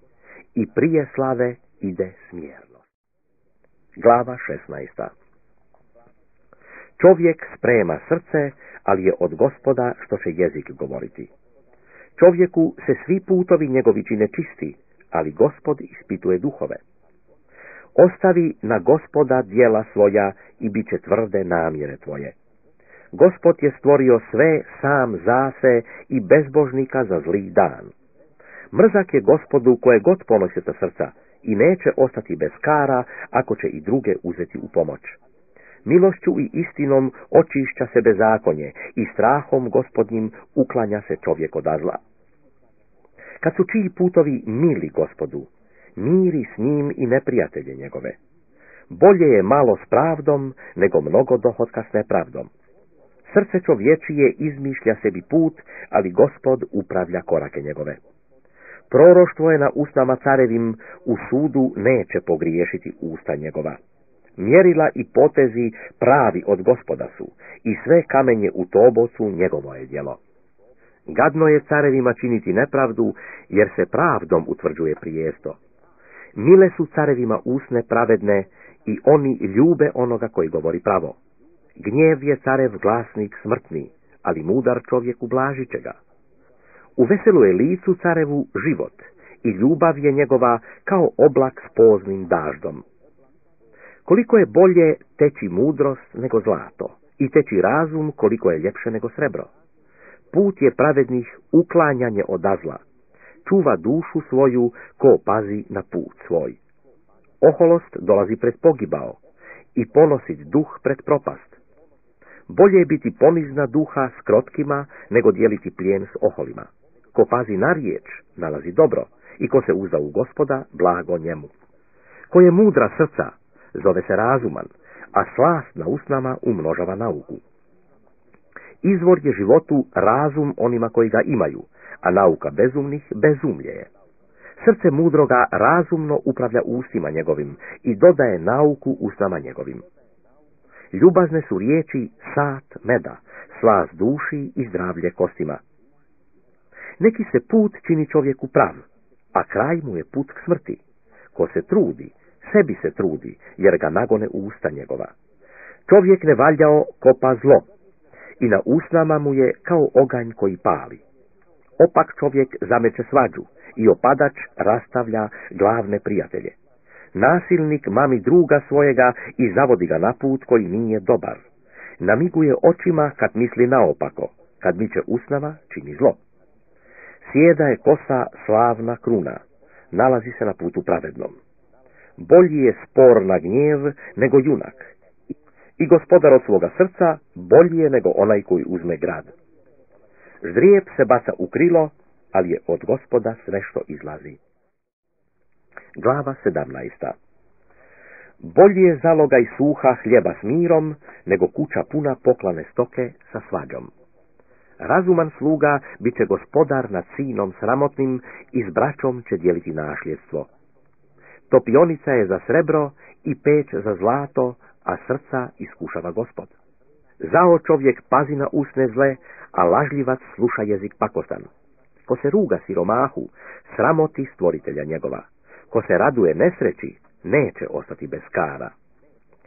i prije slave ide smjernost. Glava 16. Čovjek sprema srce, ali je od Gospoda što će jezik govoriti. Čovjeku se svi putovi njegovi čine čisti, ali Gospod ispituje duhove. Ostavi na Gospoda djela svoja i bit će tvrde namjere tvoje. Gospod je stvorio sve sam za se i bezbožnika za zli dan. Mrzak je Gospodu koje god ponosita srca i neće ostati bez kara ako će i druge uzeti u pomoć. Milošću i istinom očišća se bezakonje i strahom Gospodnjim uklanja se čovjek od zla. Kad su čiji putovi mili Gospodu, miri s njim i neprijatelje njegove. Bolje je malo s pravdom nego mnogo dohotka s nepravdom. Srce čovječije izmišlja sebi put, ali Gospod upravlja korake njegove. Proroštvo je na usnama carevim, u sudu neće pogriješiti usta njegova. Mjerila i potezi pravi od Gospoda su, i sve kamenje u tobocu njegovo je djelo. Gadno je carevima činiti nepravdu, jer se pravdom utvrđuje prijesto. Mile su carevima usne pravedne, i oni ljube onoga koji govori pravo. Gnjev je carev glasnik smrtni, ali mudar čovjek ublažit će ga. U veselu je licu carevu život, i ljubav je njegova kao oblak s poznim daždom. Koliko je bolje teći mudrost nego zlato, i teći razum koliko je ljepše nego srebro. Put je pravednih uklanjanje od zla. Čuva dušu svoju ko pazi na put svoj. Oholost dolazi pred pogibao i ponosit duh pred propast. Bolje je biti ponizna duha s krotkima nego dijeliti plijen s oholima. Ko pazi na riječ, nalazi dobro, i ko se uzda u Gospoda, blago njemu. Ko je mudra srca, zove se razuman, a slast na usnama umnožava nauku. Izvor je životu razum onima koji ga imaju, a nauka bezumnih bezumlje je. Srce mudroga razumno upravlja ustima njegovim i dodaje nauku usnama njegovim. Ljubazne su riječi sat meda, slast duši i zdravlje kostima. Neki se put čini čovjeku prav, a kraj mu je put k smrti. Ko se trudi, sebi se trudi, jer ga nagone usta njegova. Čovjek nevaljao kopa zlo, i na usnama mu je kao oganj koji pali. Opak čovjek zameće svađu, i opadač rastavlja glavne prijatelje. Nasilnik mami druga svojega i zavodi ga na put koji nije dobar. Namiguje očima kad misli naopako, kad miče usnama čini zlo. Sjeda je kosa slavna kruna, nalazi se na putu pravednom. Bolji je spor na gnjev nego junak, i gospodar od svoga srca bolji je nego onaj koji uzme grad. Ždrijeb se baca u krilo, ali je od Gospoda sve što izlazi. Glava 17. Bolji je zaloga i suha hljeba s mirom, nego kuća puna poklane stoke sa svađom. Razuman sluga bit će gospodar nad sinom sramotnim i s braćom će dijeliti nasljedstvo. Topionica je za srebro i peć za zlato, a srca iskušava Gospod. Zao čovjek pazi na usne zle, a lažljivac sluša jezik pakostan. Ko se ruga siromahu, sramoti stvoritelja njegova. Ko se raduje nesreći, neće ostati bez kara.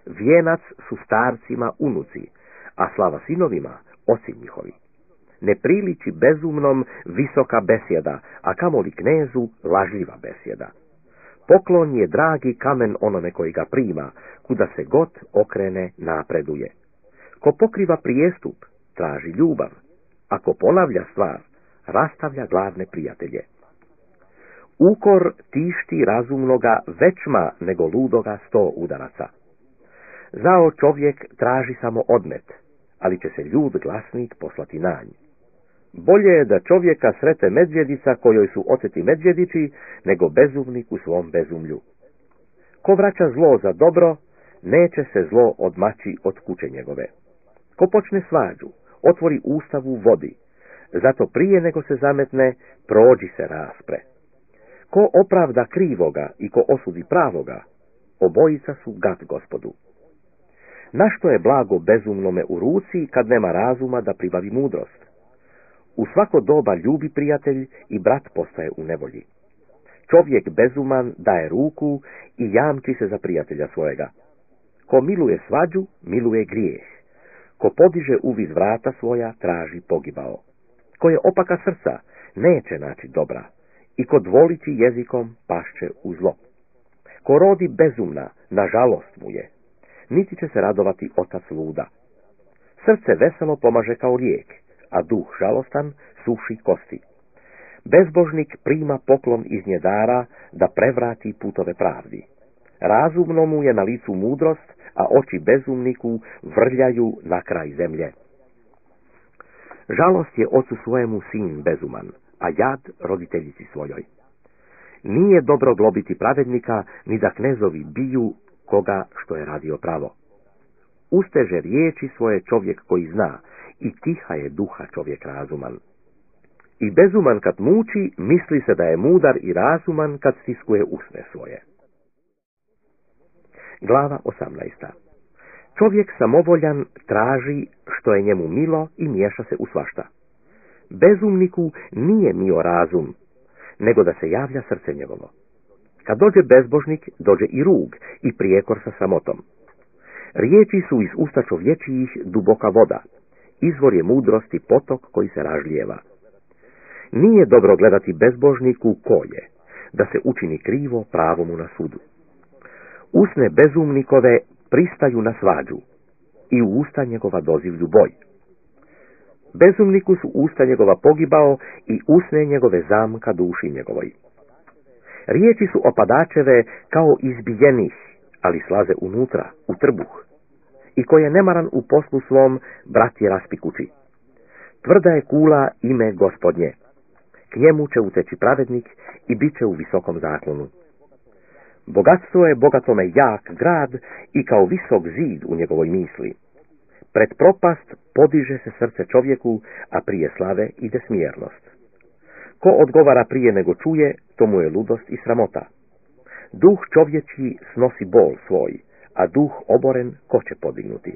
Vijenac su starcima unuci, a slava sinovima oci njihovi. Ne priliči bezumnom visoka besjeda, a kamoli knezu lažljiva besjeda. Poklon je dragi kamen onome koji ga prima, kuda se god okrene napreduje. Ko pokriva prijestup, traži ljubav, ako ponavlja stvar, rastavlja gladne prijatelje. Ukor tišti razumnoga većma nego ludoga 100 udaraca. Zao čovjek traži samo odmet, ali će se ljud glasnik poslati na nj. Bolje je da čovjeka srete medvjedica kojoj su oteti medvjedići, nego bezumnik u svom bezumlju. Ko vraća zlo za dobro, neće se zlo odmaći od kuće njegove. Ko počne svađu, otvori ustavu vodi, zato prije nego se zametne, prođi se raspre. Ko opravda krivoga i ko osudi pravoga, obojica su gad Gospodu. Našto je blago bezumnome u ruci kad nema razuma da pribavi mudrost? U svako doba ljubi prijatelj i brat postaje u nevolji. Čovjek bezuman daje ruku i jamči se za prijatelja svojega. Ko miluje svađu, miluje grijeh. Ko podiže uviz vrata svoja, traži pogibao. Ko je opaka srca, neće naći dobra. I ko dvoliči jezikom, pašće u zlo. Ko rodi bezumna, nažalost mu je. Niti će se radovati otac luda. Srce veselo pomaže kao lijek, a duh žalostan suši kosti. Bezbožnik prima poklon iz njedara da prevrati putove pravdi. Razumno mu je na licu mudrost, a oči bezumniku vrljaju na kraj zemlje. Žalost je ocu svojemu sin bezuman, a jad roditeljici svojoj. Nije dobro globiti pravednika, ni da knezovi biju koga što je radio pravo. Usteže riječi svoje čovjek koji zna, i tiha je duha čovjek razuman. I bezuman kad muči, misli se da je mudar i razuman kad stiskuje usne svoje. Glava 18. Čovjek samovoljan traži što je njemu milo i miješa se u svašta. Bezumniku nije mio razum, nego da se javlja srce njegovo. Kad dođe bezbožnik, dođe i rug i prijekor sa sramotom. Riječi su iz usta čovječijih duboka voda, izvor je mudrosti potok koji se razlijeva. Nije dobro gledati bezbožniku ko je, da se učini krivo pravomu na sudu. Usne bezumnikove pristaju na svađu i u usta njegova dozivlju boj. Bezumniku su usta njegova pogibao i usne njegove zamka duši njegovoj. Riječi su opadačeve kao izbijenih, ali slaze unutra, u trbuh. I ko je nemaran u poslu svom, brat je raspikući. Tvrda je kula ime Gospodnje. K njemu će uteći pravednik i bit će u visokom zaklonu. Bogatstvo je bogatome jak grad i kao visok zid u njegovoj misli. Pred propast podiže se srce čovjeku, a prije slave ide smjernost. Ko odgovara prije nego čuje, to mu je ludost i sramota. Duh čovječji snosi bol svoj, a duh oboren ko će podignuti.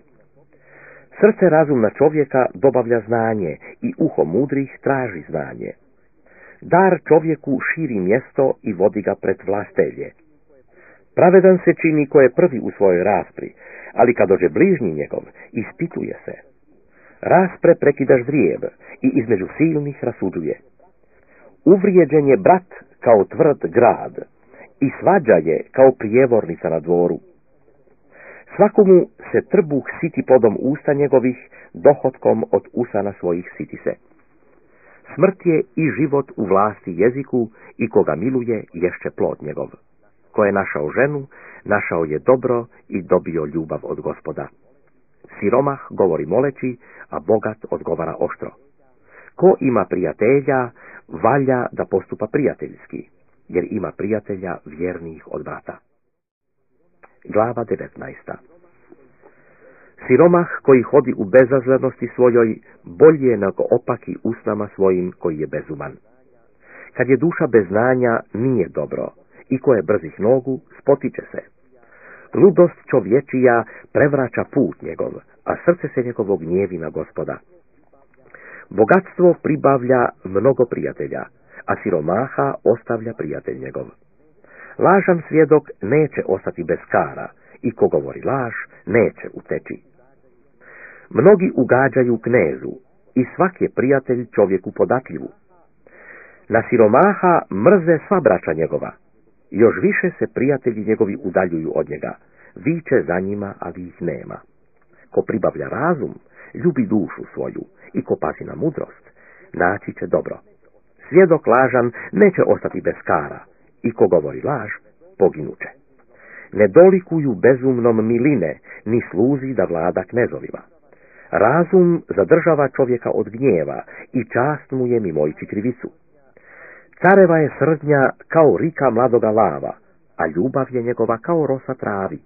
Srce razumna čovjeka dobavlja znanje i uho mudrih traži znanje. Dar čovjeku širi mjesto i vodi ga pred vlastelje. Pravedan se čini ko je prvi u svojoj raspri, ali kad dođe bližnji njegov, ispituje se. Raspre prekidaš zrijeb i između silnih rasuđuje. Uvrijeđen je brat kao tvrd grad i svađa je kao prijevornica na dvoru. Svakomu se trbuh siti plodom usta njegovih, dohotkom od usana svojih siti se. Smrt je i život u vlasti jeziku i koga miluje ješće plod njegov. Ko je našao ženu, našao je dobro i dobio ljubav od Gospoda. Siromah govori moleći, a bogat odgovara oštro. Ko ima prijatelja, valja da postupa prijateljski, jer ima prijatelja vjernijih od brata. Glava 19. Siromah koji hodi u bezazlenosti svojoj, bolje je nego opaki usnama svojim koji je bezuman. Kad je duša bez znanja, nije dobro, i ko je brzih nogu, spotiče se. Ludost čovječija prevraća put njegov, a srce se njegovo gnjevi na Gospoda. Bogatstvo pribavlja mnogo prijatelja, a siromaha ostavlja prijatelj njegov. Lažan svjedok neće ostati bez kara, i ko govori laž, neće uteći. Mnogi ugađaju knezu, i svak je prijatelj čovjeku podatljivu. Na siromaha mrze sva braća njegova, Još više se prijatelji njegovi udaljuju od njega, viče za njima, ali ih nema. Ko pribavlja razum, ljubi dušu svoju, i ko pazi na mudrost, naći će dobro. Svjedok lažan neće ostati bez kara, i ko govori laž, poginuće. Ne dolikuju bezumnom miline, ni sluzi da vlada knezovima. Razum zadržava čovjeka od gnjeva i čast mu je mimoići krivicu. Careva je srdnja kao rika mladoga lava, a ljubav je njegova kao rosa travi.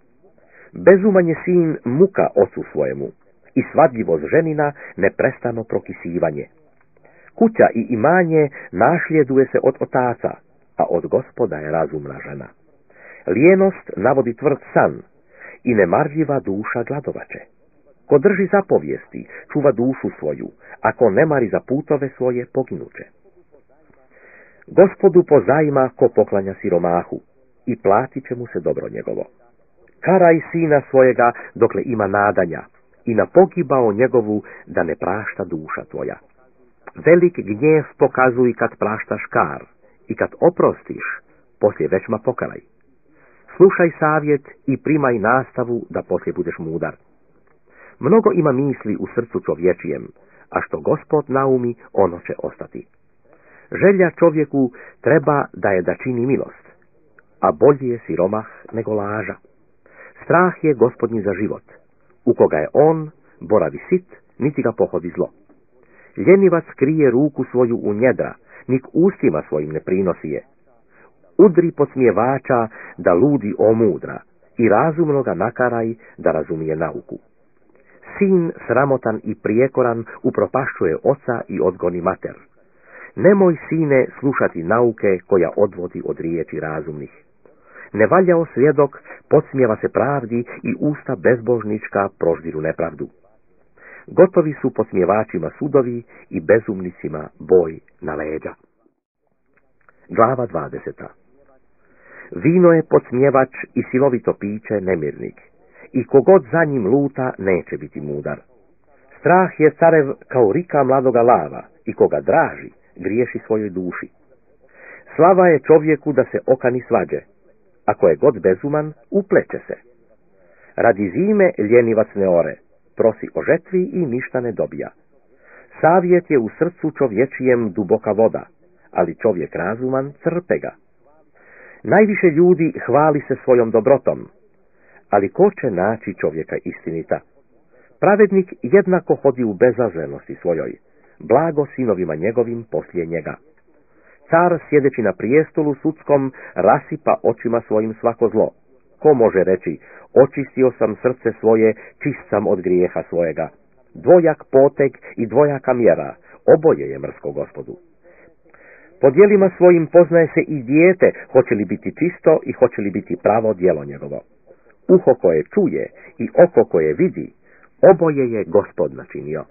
Bezuman je sin muka ocu svojemu i svadljivost ženina neprestano prokisivanje. Kuća i imanje našljeduje se od otaca, a od Gospoda je razumna žena. Lijenost navodi tvrd san i nemarljiva duša gladovače. Ko drži zapovijesti, čuva dušu svoju, a ko ne mari za putove svoje, poginuće. Gospodu pozajma ko poklanja siromahu i platit će mu se dobro njegovo. Karaj sina svojega dokle ima nadanja i na pogibao njegovu da ne prašta duša tvoja. Velik gnjev pokazuj kad praštaš kar i kad oprostiš, poslije većma pokaraj. Slušaj savjet i primaj nastavu da poslije budeš mudar. Mnogo ima misli u srcu čovječijem, a što Gospod naumi, ono će ostati. Želja čovjeku treba da je da čini milost, a bolji je siromah nego laža. Strah je Gospodnji za život, u koga je on, boravi sit, niti ga pohodi zlo. Ljenivac krije ruku svoju u njedra, nik ustima svojim ne prinosi je. Udri podsmjevača da ludi omudra i razumnoga nakaraj da razumije nauku. Sin sramotan i prijekoran upropašćuje oca i odgoni mater. Nemoj, sine, slušati nauke koja odvodi od riječi razumnih. Nevaljao svjedok podsmjeva se pravdi i usta bezbožnička proždiru nepravdu. Gotovi su podsmjevačima sudovi i bezumnicima boj na leđa. Glava 20. Vino je podsmjevač i silovito piće nemirnik, i kogod za njim luta neće biti mudar. Strah je carev kao rika mladoga lava, i koga draži, griješi svojoj duši. Slava je čovjeku da se okani svađe, ako je god bezuman, upleće se. Radi zime ljenivac ne ore, prosi o žetvi i ništa ne dobija. Savjet je u srcu čovječijem duboka voda, ali čovjek razuman crpe ga. Najviše ljudi hvali se svojom dobrotom, ali ko će naći čovjeka istinita? Pravednik jednako hodi u bezazlenosti svojoj, blago sinovima njegovim poslije njega. Car sjedeći na prijestolu sudskom rasipa očima svojim svako zlo. Ko može reći, očistio sam srce svoje, čist sam od grijeha svojega. Dvojak poteg i dvojaka mjera, oboje je mrsko Gospodu. Po djelima svojim poznaje se i dijete, hoće li biti čisto i hoće li biti pravo djelo njegovo. Uho koje čuje i oko koje vidi, oboje je Gospod načinio.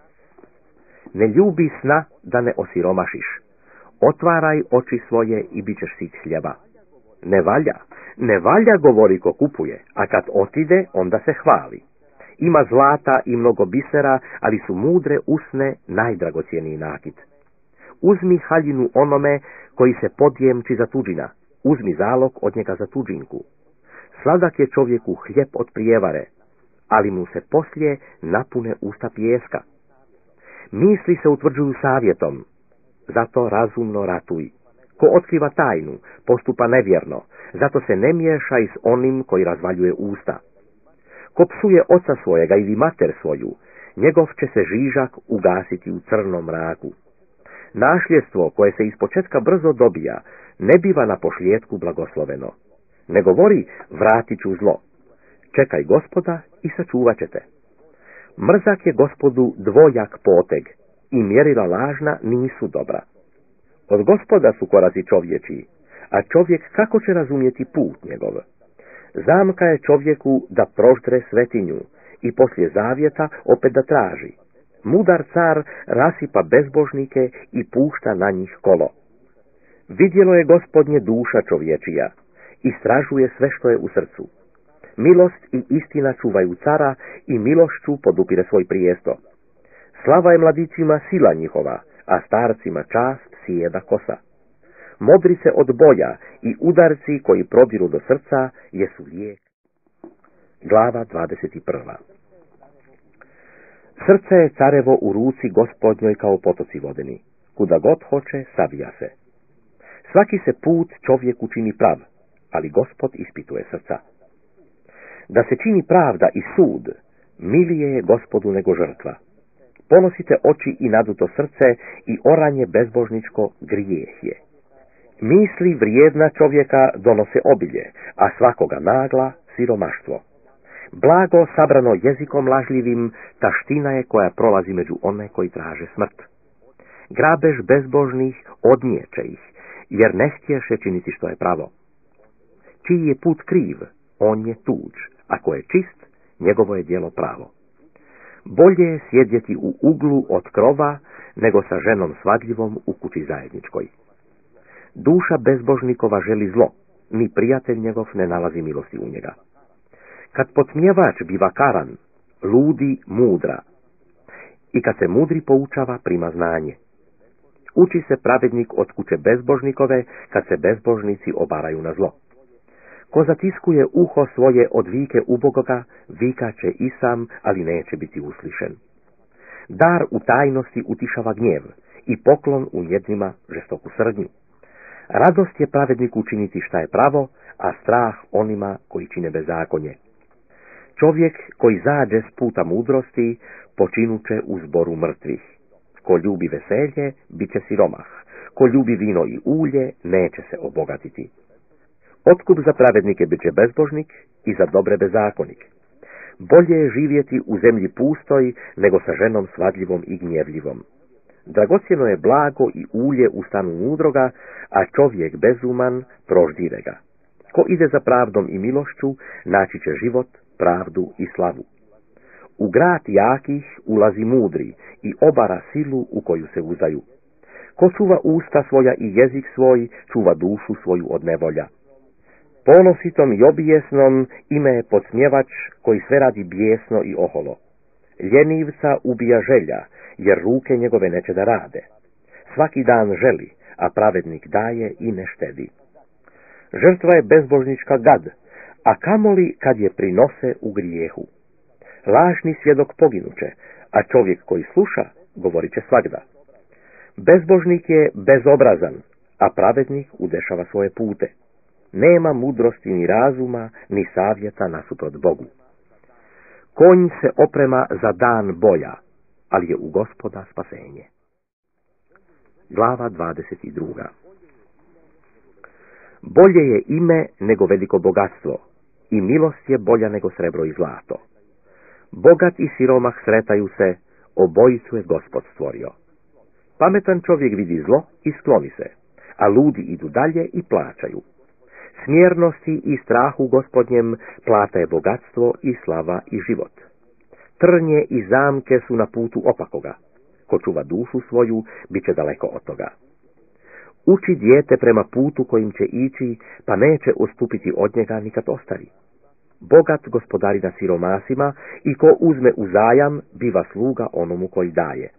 Ne ljubi sna da ne osiromašiš. Otvaraj oči svoje i bit ćeš sit hljeba. Ne valja govori ko kupuje, a kad otide, onda se hvali. Ima zlata i mnogo bisera, ali su mudre usne najdragocjeniji nakit. Uzmi haljinu onome koji se podjemči za tuđina, uzmi zalog od njega za tuđinku. Sladak je čovjeku hljeb od prijevare, ali mu se poslije napune usta pijeska. Misli se utvrđuju savjetom, zato razumno ratuj. Ko otkriva tajnu, postupa nevjerno, zato se ne miješaj s onim koji razvaljuje usta. Ko psuje oca svojega ili mater svoju, njegov će se žižak ugasiti u crnom mraku. Našljestvo koje se ispočetka brzo dobija, ne biva na pošljetku blagosloveno. Ne govori, vratit ću zlo. Čekaj Gospoda i sačuvat će te. Mrzak je Gospodu dvojak poteg i mjerila lažna nisu dobra. Od Gospoda su koraci čovječiji, a čovjek kako će razumjeti put njegov? Zamka je čovjeku da proždre svetinju i poslije zavjeta opet da traži. Mudar car rasipa bezbožnike i pušta na njih kolo. Vidjelo je Gospodnje duša čovječija, istražuje sve što je u srcu. Milost i istina čuvaju cara i milošću podupire svoj prijesto. Slava je mladićima sila njihova, a starcima čast sjeda kosa. Modri se od boja i udarci koji prodiru do srca jesu lijek. Glava 21. Srce je carevo u ruci Gospodnjoj kao potoci vodeni. Kuda god hoće, savija se. Svaki se put čovjeku čini prav, ali Gospod ispituje srca. Da se čini pravda i sud, milije je Gospodu nego žrtva. Ponosite oči i naduto srce i oranje bezbožničko grijeh je. Misli vrijedna čovjeka donose obilje, a svakoga nagla siromaštvo. Blago sabrano jezikom lažljivim, taština je koja prolazi među one koji traže smrt. Grabež bezbožnih odnijeće ih, jer ne htješe činiti što je pravo. Čiji je put kriv, on je tuđ, ako je čist, njegovo je djelo pravo. Bolje je sjedjeti u uglu od krova, nego sa ženom svadljivom u kući zajedničkoj. Duša bezbožnikova želi zlo, ni prijatelj njegov ne nalazi milosti u njega. Kad podsmjevač biva karan, ludi mudra, i kad se mudri poučava, prima znanje. Uči se pravednik od kuće bezbožnikove, kad se bezbožnici obaraju na zlo. Ko zatiskuje uho svoje od vike ubogoga, vikaće i sam, ali neće biti uslišen. Dar u tajnosti utišava gnjev i poklon u jednima žestoku srdnju. Radost je pravedniku učiniti šta je pravo, a strah onima koji čine bezakonje. Čovjek koji zađe s puta mudrosti, počinuće u zboru mrtvih. Ko ljubi veselje, bit će siromah. Ko ljubi vino i ulje, neće se obogatiti. Otkup za pravednike bit će bezbožnik i za dobre bezakonik. Bolje je živjeti u zemlji pustoj, nego sa ženom svadljivom i gnjevljivom. Dragocjeno je blago i ulje u stanu mudroga, a čovjek bezuman proždire ga. Ko ide za pravdom i milošću, naći će život, pravdu i slavu. U grad jakih ulazi mudri i obara silu u koju se uzdaju. Ko čuva usta svoja i jezik svoj, čuva dušu svoju od nevolja. Ponositom i obijesnom ime je podsmjevač koji sve radi bijesno i oholo. Ljenivca ubija želja, jer ruke njegove neće da rade. Svaki dan želi, a pravednik daje i ne štedi. Žrtva je bezbožnička gad, a kamoli kad je prinose u grijehu. Lažni svjedok poginuće, a čovjek koji sluša govorit će svagda. Bezbožnik je bezobrazan, a pravednik udešava svoje pute. Nema mudrosti ni razuma, ni savjeta nasuprot Bogu. Konj se oprema za dan boja, ali je u Gospoda spasenje. Glava 22. Bolje je ime nego veliko bogatstvo, i milost je bolja nego srebro i zlato. Bogat i siromah sretaju se, obojicu je Gospod stvorio. Pametan čovjek vidi zlo i skloni se, a ludi idu dalje i plaćaju. Smjernosti i strahu Gospodnjem plata je bogatstvo i slava i život. Trnje i zamke su na putu opakoga. Ko čuva dušu svoju, bit će daleko od toga. Uči dijete prema putu kojim će ići, pa neće ustupiti od njega nikad ostari. Bogat gospodari na siromasima i ko uzme u zajam, biva sluga onomu koji daje.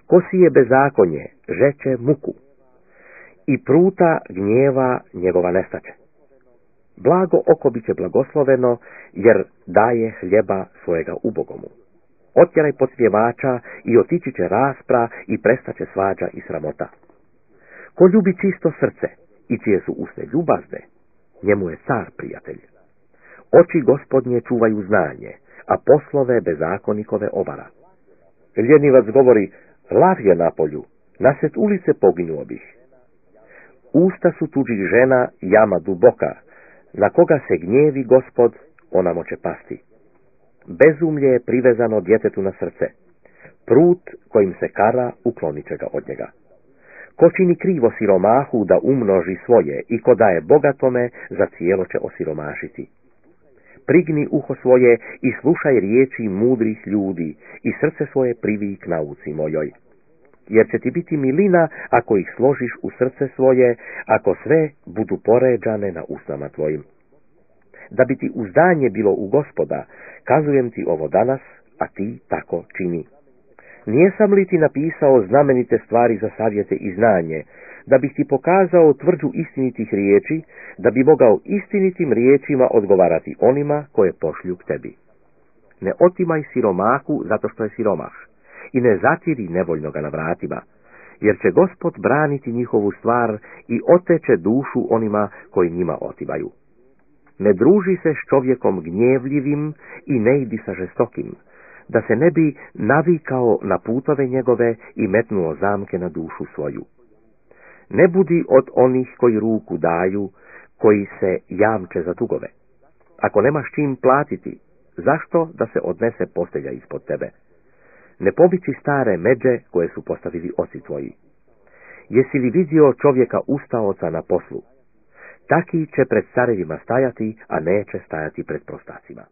Ko sije bezakonje, žeće muku. I pruta gnjeva njegova nestaće. Blago oko bit će blagosloveno, jer daje hljeba svojega ubogomu. Otjeraj podsmjevača i otići će raspra i prestaće svađa i sramota. Ko ljubi čisto srce i čije su usne ljubazne, njemu je car prijatelj. Oči Gospodnje čuvaju znanje, a poslove bezakonikove obara. Ljenivac govori, lav je na polju, nasred ulice poginuo bih. Usta su tuđih žena, jama duboka, na koga se gnjevi Gospod, ona moće pasti. Bezumlje je privezano djetetu na srce. Prut kojim se kara, uklonit će ga od njega. Ko čini krivo siromahu da umnoži svoje i ko daje bogatome, za cijelo će osiromašiti. Prigni uho svoje i slušaj riječi mudrih ljudi i srce svoje privij k nauci mojoj. Jer će ti biti milina ako ih složiš u srce svoje, ako sve budu poređane na usnama tvojim. Da bi ti uzdanje bilo u Gospoda, kazujem ti ovo danas, a ti tako čini. Nijesam li ti napisao znamenite stvari za savjete i znanje, da bih ti pokazao tvrđu istinitih riječi, da bi mogao istinitim riječima odgovarati onima koje pošlju k tebi. Ne otimaj siromahu zato što je siromah i ne zatiri nevoljnoga na vratima, jer će Gospod braniti njihovu stvar i oteće dušu onima koji njima otimaju. Ne druži se s čovjekom gnjevljivim i ne idi sa žestokim, da se ne bi navikao na putove njegove i metnuo zamke na dušu svoju. Ne budi od onih koji ruku daju, koji se jamče za dugove. Ako nemaš čim platiti, zašto da se odnese postelja ispod tebe? Ne pobići stare međe koje su postavili oci tvoji. Jesi li vidio čovjeka ustaoca na poslu? Taki će pred carevima stajati, a neće stajati pred prostacima.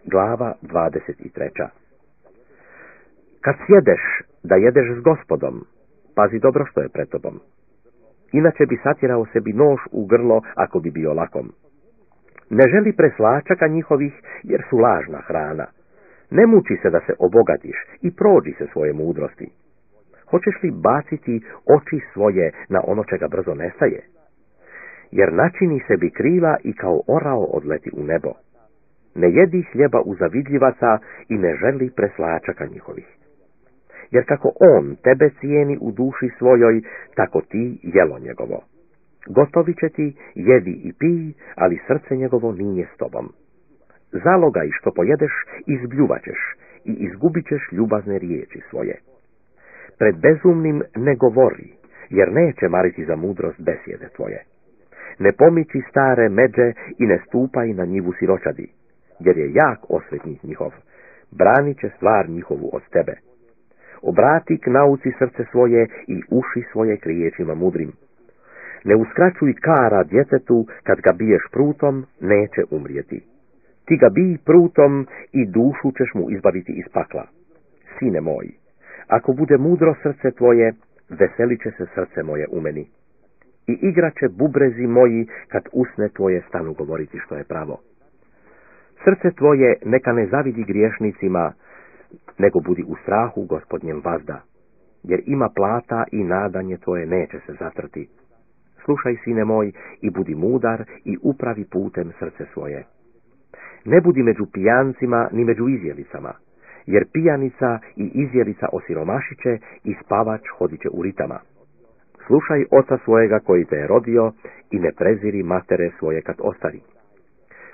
Glava 23. Kad sjedeš da jedeš s Gospodom, pazi dobro što je pred tobom. Inače bi satjerao sebi nož u grlo ako bi bio lakom. Ne želi preslačaka njihovih, jer su lažna hrana. Ne muči se da se obogatiš i prođi se svoje mudrosti. Hoćeš li baciti oči svoje na ono čega brzo nestaje? Jer načini sebi krila i kao orao odleti u nebo. Ne jedi hljeba uzavidljivaca i ne želi preslačaka njihovih. Jer kako on tebe cijeni u duši svojoj, tako ti jelo njegovo. Gotovi će ti, jedi i pij, ali srce njegovo nije s tobom. Zalogaj što pojedeš, izbljuvaćeš i izgubit ćeš ljubazne riječi svoje. Pred bezumnim ne govori, jer neće mariti za mudrost besjede tvoje. Ne pomiči stare međe i ne stupaj na njivu siročadi, jer je jak osvetnik njihov, branit će stvar njihovu od tebe. Obrati k nauci srce svoje i uši svoje k riječima mudrim. Ne uskraćuj kara djetetu, kad ga biješ prutom, neće umrijeti. Ti ga bij prutom i dušu ćeš mu izbaviti iz pakla. Sine moj, ako bude mudro srce tvoje, veselit će se srce moje u meni. I igraće bubrezi moji, kad usne tvoje stanu govoriti što je pravo. Srce tvoje neka ne zavidi griješnicima, nego budi u strahu Gospodnjem vazda, jer ima plata i nadanje tvoje neće se zatrti. Slušaj, sine moj, i budi mudar i upravi putem srce svoje. Ne budi među pijancima ni među izjelicama, jer pijanica i izjelica osiromašiće i spavač hodiće u ritama. Slušaj oca svojega koji te je rodio i ne preziri matere svoje kad ostari.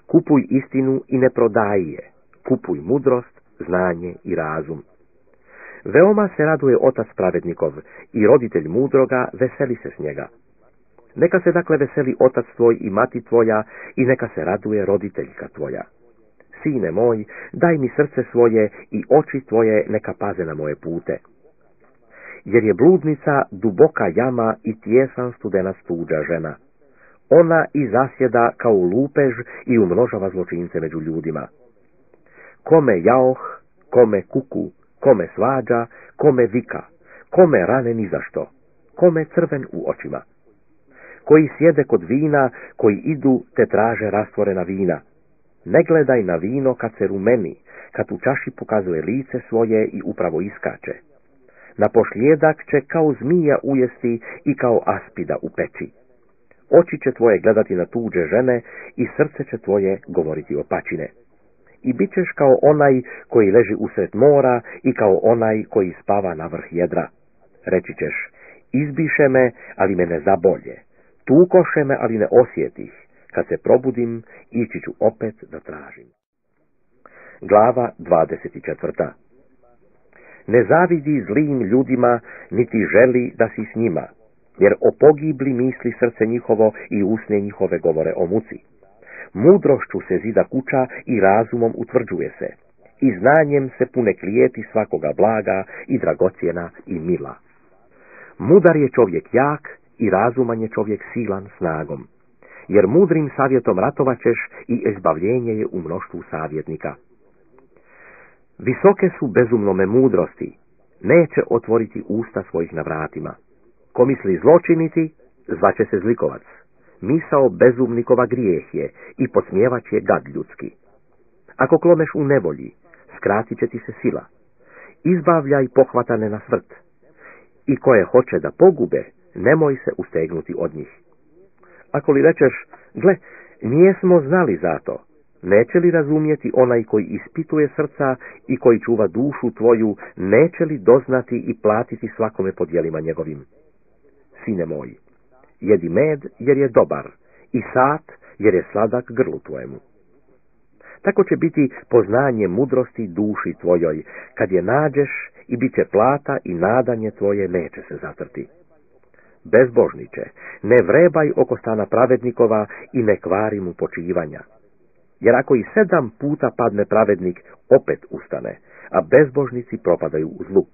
Kupuj istinu i ne prodaj je, kupuj mudrost, znanje i razum. Veoma se raduje otac pravednikov i roditelj mudroga veseli se s njega. Neka se dakle veseli otac tvoj i mati tvoja i neka se raduje roditeljka tvoja. Sine moj, daj mi srce svoje i oči tvoje neka paze na moje pute. Jer je bludnica duboka jama i tjesan studenac tuđa žena. Ona i zasjeda kao lupež i umnožava zločince među ljudima. Kome jaoh, kome kuku, kome svađa, kome vika, kome rane ni zašto, kome crven u očima. Koji sjede kod vina, koji idu te traže rastvorena vina. Ne gledaj na vino kad se rumeni, kad u čaši pokazuje lice svoje i upravo iskače. Na pošljedak će kao zmija ujesti i kao aspida u peći. Oči će tvoje gledati na tuđe žene i srce će tvoje govoriti o pačine. I bit ćeš kao onaj koji leži usred mora i kao onaj koji spava na vrh jedra. Reći ćeš, izbiše me, ali me ne zabolje. Tukoše me, ali ne osjetih. Kad se probudim, ići ću opet da tražim. Glava 24. Ne zavidi zlim ljudima, niti želi da si s njima, jer o pogibli misli srce njihovo i usne njihove govore o muci. Mudrošću se zida kuća i razumom utvrđuje se, i znanjem se pune klijeti svakoga blaga i dragocjena i mila. Mudar je čovjek jak i razuman je čovjek silan snagom, jer mudrim savjetom ratovaćeš i izbavljenje je u mnoštvu savjetnika. Visoke su bezumnome mudrosti, neće otvoriti usta svojih na vratima. Ko misli zločiniti, zvaće se zlikovac. Misao bezumnikova grijeh je i podsmijevać je gad ljudski. Ako kloneš u nevolji, skratit će ti se sila. Izbavljaj pohvatane na svrt. I koje hoće da pogube, nemoj se ustegnuti od njih. Ako li rečeš, gle, nijesmo znali za to, neće li razumjeti onaj koji ispituje srca i koji čuva dušu tvoju, neće li doznati i platiti svakome po djelima njegovim? Sine moj, jedi med jer je dobar i sat jer je sladak grlu tvojemu. Tako će biti poznanje mudrosti duši tvojoj, kad je nađeš i bit će plata i nadanje tvoje neće se zatrti. Bezbožniče, ne vrebaj oko stana pravednikova i ne kvari mu počivanja. Jer ako i 7 puta padne pravednik, opet ustane, a bezbožnici propadaju u zlu.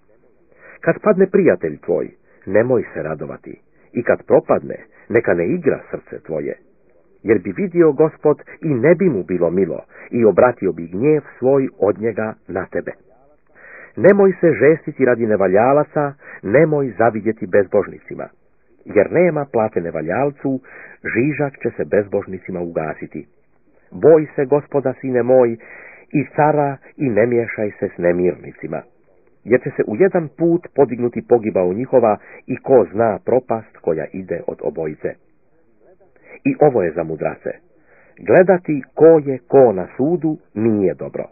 Kad padne prijatelj tvoj, nemoj se radovati, i kad propadne, neka ne igra srce tvoje. Jer bi vidio Gospod i ne bi mu bilo milo, i obratio bi gnjev svoj od njega na tebe. Nemoj se žestiti radi nevaljalaca, nemoj zavidjeti bezbožnicima. Jer nema plate nevaljalcu, žižak će se bezbožnicima ugasiti. Boj se Gospoda, sine moj, i cara, i ne miješaj se s nemirnicima. Jer će se u jedan put podignuti pogibao njihova i ko zna propast koja ide od obojice. I ovo je za mudrace. Gledati ko je ko na sudu nije dobro.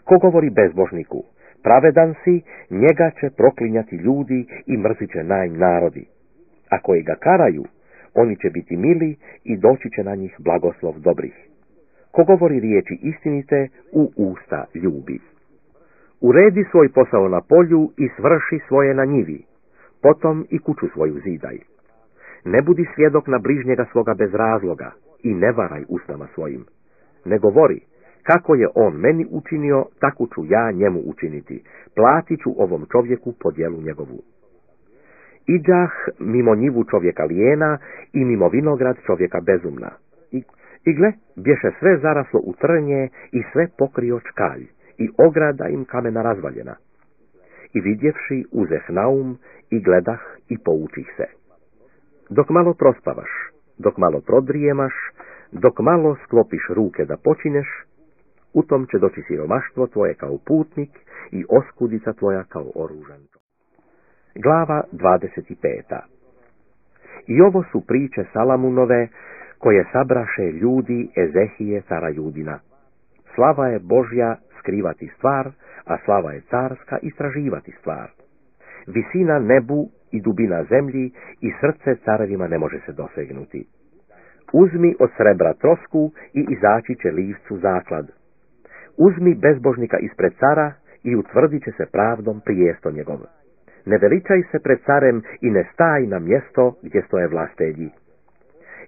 Ko govori bezbožniku, pravedan si, njega će proklinjati ljudi i mrzit će narodi. A koji ga karaju, oni će biti mili i doći će na njih blagoslov dobrih. Ko govori riječi istinite, u usta ljubi. Uredi svoj posao na polju i svrši svoje na njivi, potom i kuću svoju zidaj. Ne budi svjedok na bližnjega svoga bez razloga i ne varaj usnama svojim. Ne govori, kako je on meni učinio, tako ću ja njemu učiniti, platit ću ovom čovjeku po djelu njegovu. Iđah mimo njivu čovjeka lijena i mimo vinograd čovjeka bezumna. I gle, bješe sve zaraslo u trnje i sve pokrio čkalj i ograda im kamena razvaljena. I vidjevši uzeh naum i gledah i poučih se. Dok malo prospavaš, dok malo prodrijemaš, dok malo sklopiš ruke da počineš, u tom će doći siromaštvo tvoje kao putnik i oskudica tvoja kao oružan. Glava 25. I ovo su priče Salamunove, koje sabraše ljudi Ezehije cara Judina. Slava je Božja skrivati stvar, a slava je carska istraživati stvar. Visina nebu i dubina zemlji i srce carevima ne može se dosegnuti. Uzmi od srebra trosku i izaći će livcu zaklad. Uzmi bezbožnika ispred cara i utvrdit će se pravdom prijesto njegov. Ne veličaj se pred carem i ne staj na mjesto gdje stoje vlastelji.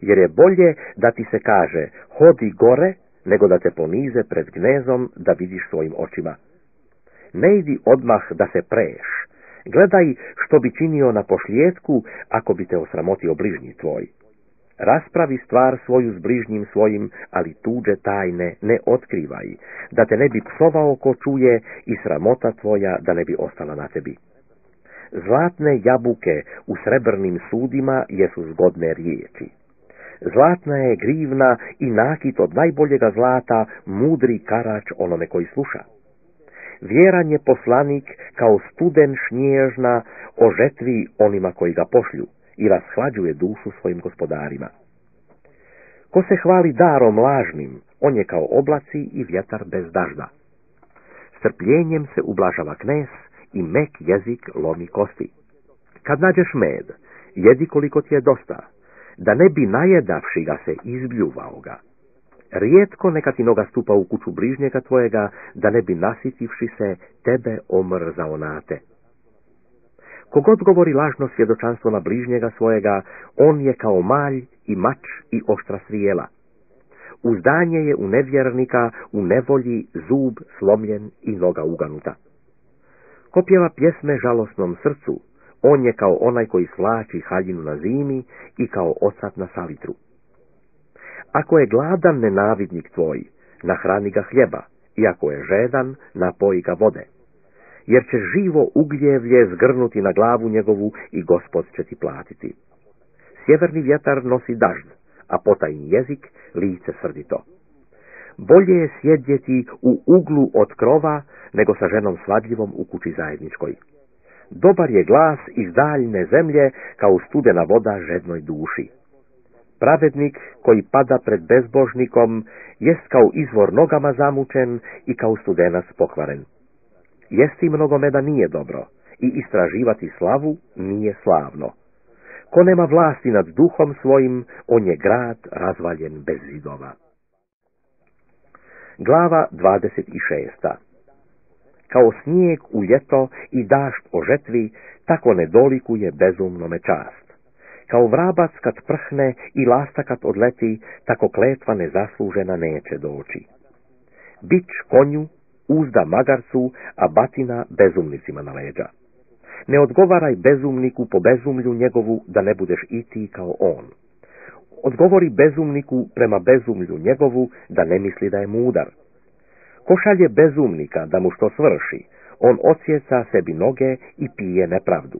Jer je bolje da ti se kaže hodi gore, nego da te ponize pred gnezom da vidiš svojim očima. Ne idi odmah da se preješ. Gledaj što bi činio na pošljetku ako bi te osramotio bližnji tvoj. Raspravi stvar svoju s bližnjim svojim, ali tuđe tajne ne otkrivaj, da te ne bi psovao ko čuje i sramota tvoja da ne bi ostala na tebi. Zlatne jabuke u srebrnim sudima jesu zgodne riječi. Zlatna je grivna i nakit od najboljega zlata, mudri karač onome koji sluša. Vjeran je poslanik kao studen šnježna o žetvi onima koji ga pošlju i rashlađuje dušu svojim gospodarima. Ko se hvali darom lažnim, on je kao oblaci i vjetar bez dažda. Strpljenjem se ublažava knes i mek jezik lomi kosti. Kad nađeš med, jedi koliko ti je dosta, da ne bi najedavši ga se izbljuvao ga. Rijetko neka ti noga stupa u kuću bližnjega tvojega, da ne bi nasitivši se tebe omrzao nate. Kogod govori lažno svjedočanstvo na bližnjega svojega, on je kao malj i mač i oštra strijela. Uzdanje je u nevjernika, u nevolji zub slomljen i noga uganuta. Ko pjeva pjesme žalosnom srcu, on je kao onaj koji svlači haljinu na zimi i kao osad na salitru. Ako je gladan nenavidnik tvoj, nahrani ga hljeba, i ako je žedan, napoji ga vode. Jer će živo ugljevlje zgrnuti na glavu njegovu i Gospod će ti platiti. Sjeverni vjetar nosi dažd, a potajni jezik lice srdito. Bolje je sjedjeti u uglu od krova, nego sa ženom svadljivom u kući zajedničkoj. Dobar je glas iz daljne zemlje kao studena voda žednoj duši. Pravednik koji pada pred bezbožnikom jest kao izvor nogama zamučen i kao studenac pokvaren. Jesti mnogo meda nije dobro i istraživati slavu nije slavno. Ko nema vlasti nad duhom svojim, on je grad razvaljen bez zidova. Glava 26. Kao snijeg u ljeto i dašt o žetvi, tako ne dolikuje bezumnome čast. Kao vrabac kad prhne i lasta kad odleti, tako kletva nezaslužena neće doći. Bič konju, uzda magarcu, a batina bezumnicima na leđa. Ne odgovaraj bezumniku po bezumlju njegovu, da ne budeš i ti kao on. Odgovori bezumniku prema bezumlju njegovu, da ne misli da je mudar. Ko šalje bezumnika da mu što svrši, on odsjeca sebi noge i pije nepravdu.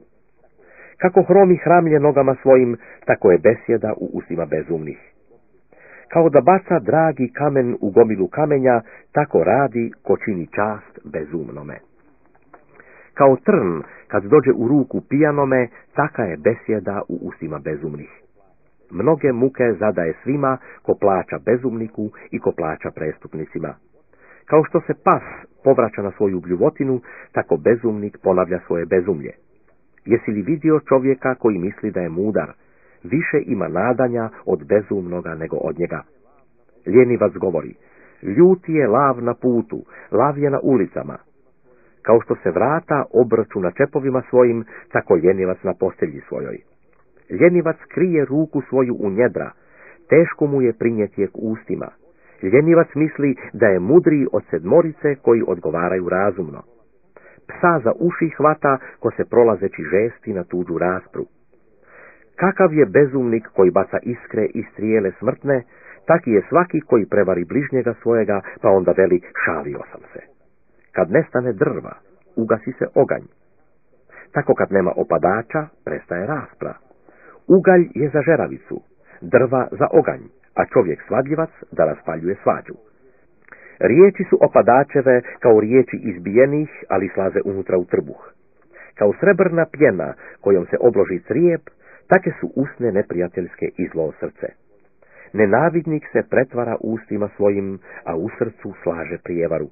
Kako hromi hramlje nogama svojim, tako je besjeda u ustima bezumnih. Kao da baca dragi kamen u gomilu kamenja, tako radi ko čini čast bezumnome. Kao trn, kad dođe u ruku pijanome, taka je besjeda u ustima bezumnih. Mnoge muke zadaje svima ko plaća bezumniku i ko plaća prestupnicima. Kao što se pas povraća na svoju bljuvotinu, tako bezumnik ponavlja svoje bezumlje. Jesi li vidio čovjeka koji misli da je mudar? Više ima nadanja od bezumnoga nego od njega. Ljenivac govori, ljuti je lav na putu, lav je na ulicama. Kao što se vrata obrću na čepovima svojim, tako ljenivac na postelji svojoj. Ljenivac krije ruku svoju u njedra, teško mu je prinijeti je k ustima. Ljenivac misli da je mudriji od sedmorice koji odgovaraju razumno. Psa za uši hvata ko se prolazeći žesti na tuđu raspru. Kakav je bezumnik koji baca iskre i strijele smrtne, taki je svaki koji prevari bližnjega svojega, pa onda veli šalio sam se. Kad nestane drva, ugasi se oganj. Tako kad nema opadača, prestaje raspra. Ugalj je za žeravicu, drva za oganj, a čovjek svadljivac da raspaljuje svađu. Riječi su opadačeve kao riječi izbijenih, ali slaze unutra u trbuh. Kao srebrna pjena kojom se obloži crijep, take su usne neprijateljske i zlo srce. Nenavidnik se pretvara ustima svojim, a u srcu slaže prijevaru.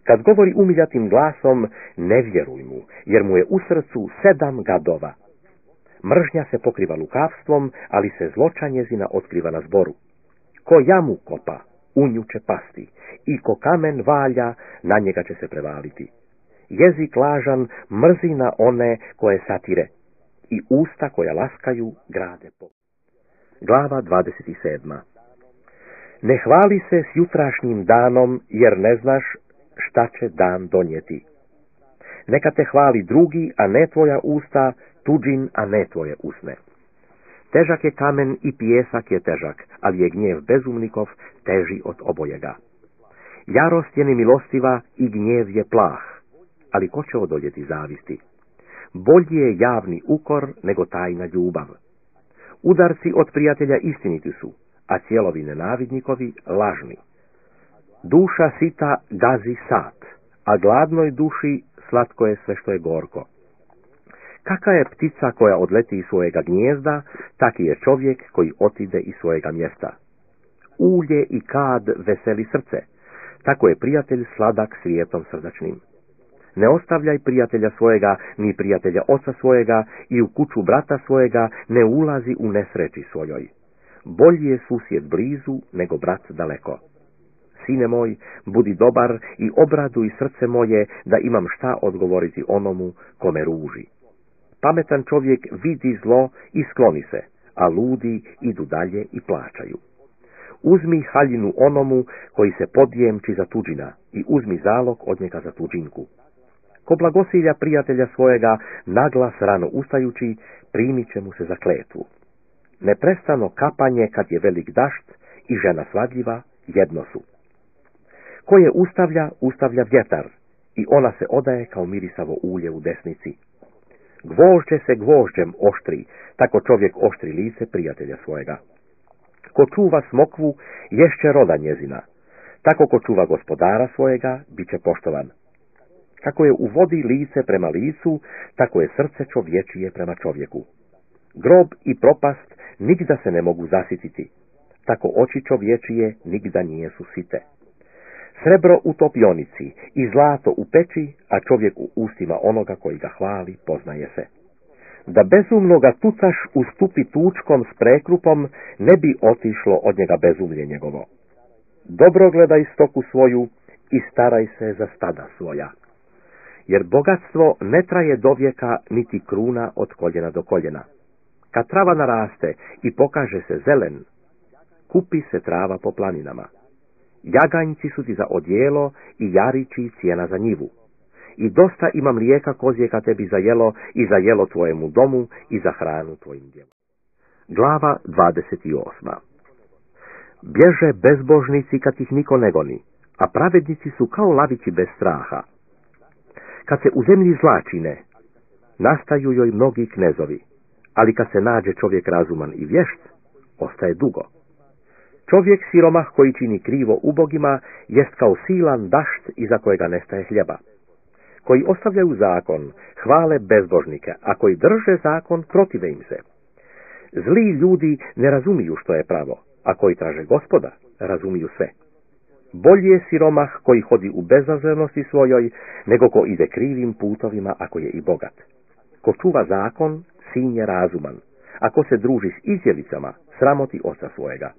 Kad govori umiljatim glasom, ne vjeruj mu, jer mu je u srcu 7 gadova. Mržnja se pokriva lukavstvom, ali se zloća njezina otkriva na zboru. Ko jamu kopa, u nju će pasti, i ko kamen valja, na njega će se prevaliti. Jezik lažan mrzi na one koje satire, i usta koja laskaju grade po. Glava 27. Ne hvali se s jutrašnjim danom, jer ne znaš šta će dan donijeti. Neka te hvali drugi, a ne tvoja usta, tuđin, a ne tvoje usne. Težak je kamen i pijesak je težak, ali je gnjev bezumnikov teži od obojega. Jarost je nemilostiva i gnjev je plah, ali ko će odoljeti zavisti? Bolji je javni ukor nego tajna ljubav. Udarci od prijatelja istiniti su, a cijelovi nenavidnikovi lažni. Duša sita gazi sat, a gladnoj duši slatko je sve što je gorko. Kaka je ptica koja odleti iz svojega gnijezda, taki je čovjek koji otide iz svojega mjesta. Ulje i kad veseli srce, tako je prijatelj sladak svijetom srdačnim. Ne ostavljaj prijatelja svojega, ni prijatelja oca svojega, i u kuću brata svojega ne ulazi u nesreći svojoj. Bolji je susjed blizu nego brat daleko. Sine moj, budi dobar i obraduj srce moje, da imam šta odgovoriti onomu kome ruži. Pametan čovjek vidi zlo i skloni se, a ludi idu dalje i plaćaju. Uzmi haljinu onomu koji se podjemči za tuđina i uzmi zalog od njega za tuđinku. Ko blagosilja prijatelja svojega, naglas rano ustajući, primit će mu se za kletvu. Neprestano kapanje kad je velik dašt i žena svadljiva jedno su. Ko je ustavlja vjetar i ona se odaje kao mirisavo ulje u desnici. Gvožđe se gvožđem oštri, tako čovjek oštri lice prijatelja svojega. Ko čuva smokvu, ješće roda njezina, tako ko čuva gospodara svojega, bit će poštovan. Kako je u vodi lice prema licu, tako je srce čovječije prema čovjeku. Grob i propast nigda se ne mogu zasititi, tako oči čovječije nigda nijesu site. Srebro u topionici i zlato u peći, a čovjek u ustima onoga koji ga hvali poznaje se. Da bezumno ga tucaš u stupi tučkom s prekrupom, ne bi otišlo od njega bezumlje njegovo. Dobro gledaj stoku svoju i staraj se za stada svoja. Jer bogatstvo ne traje do vijeka, niti kruna od koljena do koljena. Kad trava naraste i pokaže se zelen, kupi se trava po planinama. Jaganjci su ti za odjelo i jarići cijena za njivu. I dosta ima mlijeka kozjeka tebi za jelo i za jelo tvojemu domu i za hranu tvojim djelom. Glava 28. Bježe bezbožnici kad ih niko ne goni, a pravednici su kao lavići bez straha. Kad se u zemlji zla čine, nastaju joj mnogi knezovi, ali kad se nađe čovjek razuman i vješt, ostaje dugo. Čovjek siromah koji čini krivo ubogima jest kao silan dašt iza kojega nestaje hljeba. Koji ostavljaju zakon, hvale bezbožnike, a koji drže zakon, protive im se. Zli ljudi ne razumiju što je pravo, a koji traže Gospoda, razumiju sve. Bolji je siromah koji hodi u bezazlenosti svojoj, nego ko ide krivim putovima, ako je i bogat. Ko čuva zakon, sin je razuman, a ko se druži s izjevicama, sramoti oca svojega.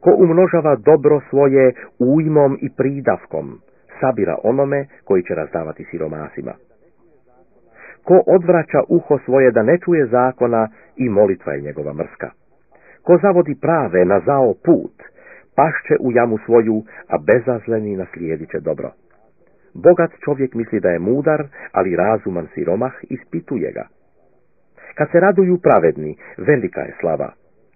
Ko umnožava dobro svoje ujmom i pridavkom, sabira onome koji će razdavati siromasima. Ko odvraća uho svoje da ne čuje zakona, i molitva je njegova mrska. Ko zavodi prave na zao put, pašće u jamu svoju, a bezazleni naslijedit će dobro. Bogat čovjek misli da je mudar, ali razuman siromah ispituje ga. Kad se raduju pravedni, velika je slava,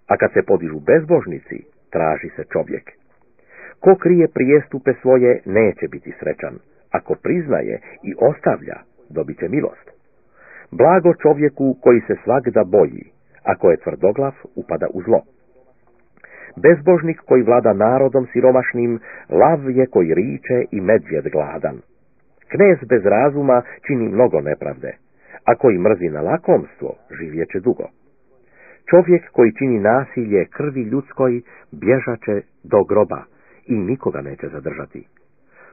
a kad se podižu bezbožnici, traži se čovjek. Ko krije prijestupe svoje, neće biti srećan. Ako priznaje i ostavlja, dobit će milost. Blago čovjeku koji se svagda boji, ako je tvrdoglav, upada u zlo. Bezbožnik koji vlada narodom siromašnim, lav je koji riče i medvjed gladan. Knez bez razuma čini mnogo nepravde, a koji mrzi na lakomstvo, živjet će dugo. Čovjek koji čini nasilje krvi ljudskoj, bježaće do groba i nikoga neće zadržati.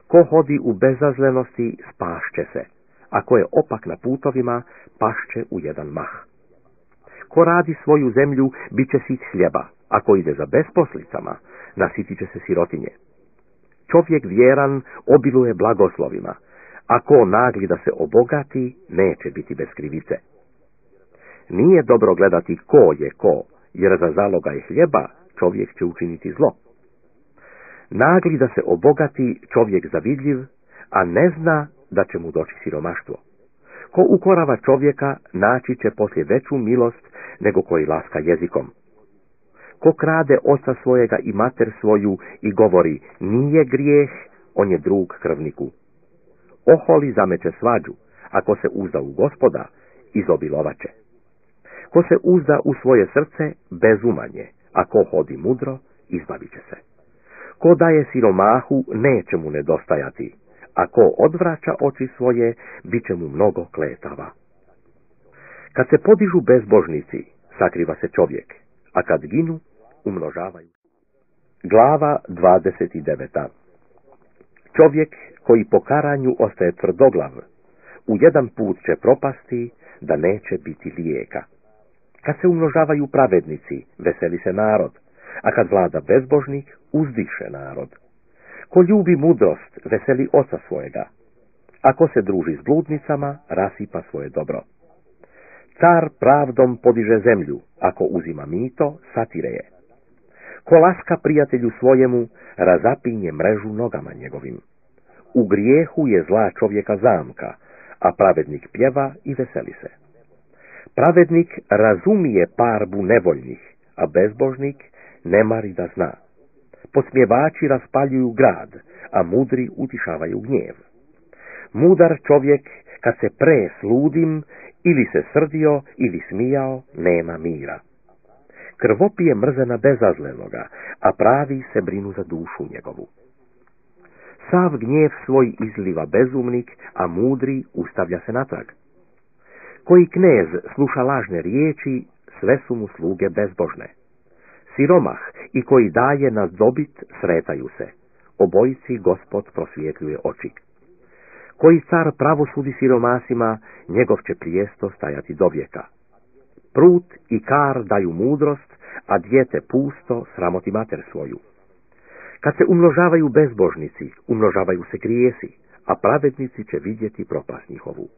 Ko hodi u bezazlenosti, spašće se, a ko je opak na putovima, pašće u jedan mah. Ko radi svoju zemlju, bit će sit hljeba, a ko ide za besposlicama, nasitit će se sirotinje. Čovjek vjeran obiluje blagoslovima, a ko nagli da se obogati, neće biti bez krivice. Nije dobro gledati ko je ko, jer za zalogaj hljeba čovjek će učiniti zlo. Nagli da se obogati čovjek zavidljiv, a ne zna da će mu doći siromaštvo. Ko ukorava čovjeka, naći će poslije veću milost nego koji laska jezikom. Ko krade oca svojega i mater svoju i govori nije grijeh, on je drug krvniku. Oholi zameće svađu, a ko se uzda u Gospoda, izobilovaće. Ko se uzda u svoje srce, bezumanje, a ko hodi mudro, izbavit će se. Ko daje siromahu, neće mu nedostajati, a ko odvraća oči svoje, bit će mu mnogo kletava. Kad se podižu bezbožnici, sakriva se čovjek, a kad ginu, umnožavaju. Glava 29. Čovjek koji po karanju ostaje tvrdoglav, u jedan put će propasti, da neće biti lijeka. Kad se umnožavaju pravednici, veseli se narod, a kad vlada bezbožnik, uzdiše narod. Ko ljubi mudrost, veseli oca svojega, a ko se druži s bludnicama, rasipa svoje dobro. Car pravdom podiže zemlju, ako uzima mito, satire je. Ko laska prijatelju svojemu, razapinje mrežu nogama njegovim. U grijehu je zla čovjeka zamka, a pravednik pjeva i veseli se. Pravednik razumije parbu nevoljnih, a bezbožnik ne mari da zna. Posmjevači raspaljuju grad, a mudri utišavaju gnjev. Mudar čovjek, kad se pre s ludim, ili se srdio, ili smijao, nema mira. Krvopije mrze na bezazlenoga, a pravi se brinu za dušu njegovu. Sav gnjev svoj izliva bezumnik, a mudri ustavlja se natrag. Koji knez sluša lažne riječi, sve su mu sluge bezbožne. Siromah i koji daje na dobit sretaju se, obojici Gospod prosvjetljuje oči. Koji car pravosudi siromasima, njegov će prijesto stajati do vijeka. Prut i kar daju mudrost, a dijete pusto sramoti mater svoju. Kad se umnožavaju bezbožnici, umnožavaju se grijesi, a pravednici će vidjeti propast njihovu.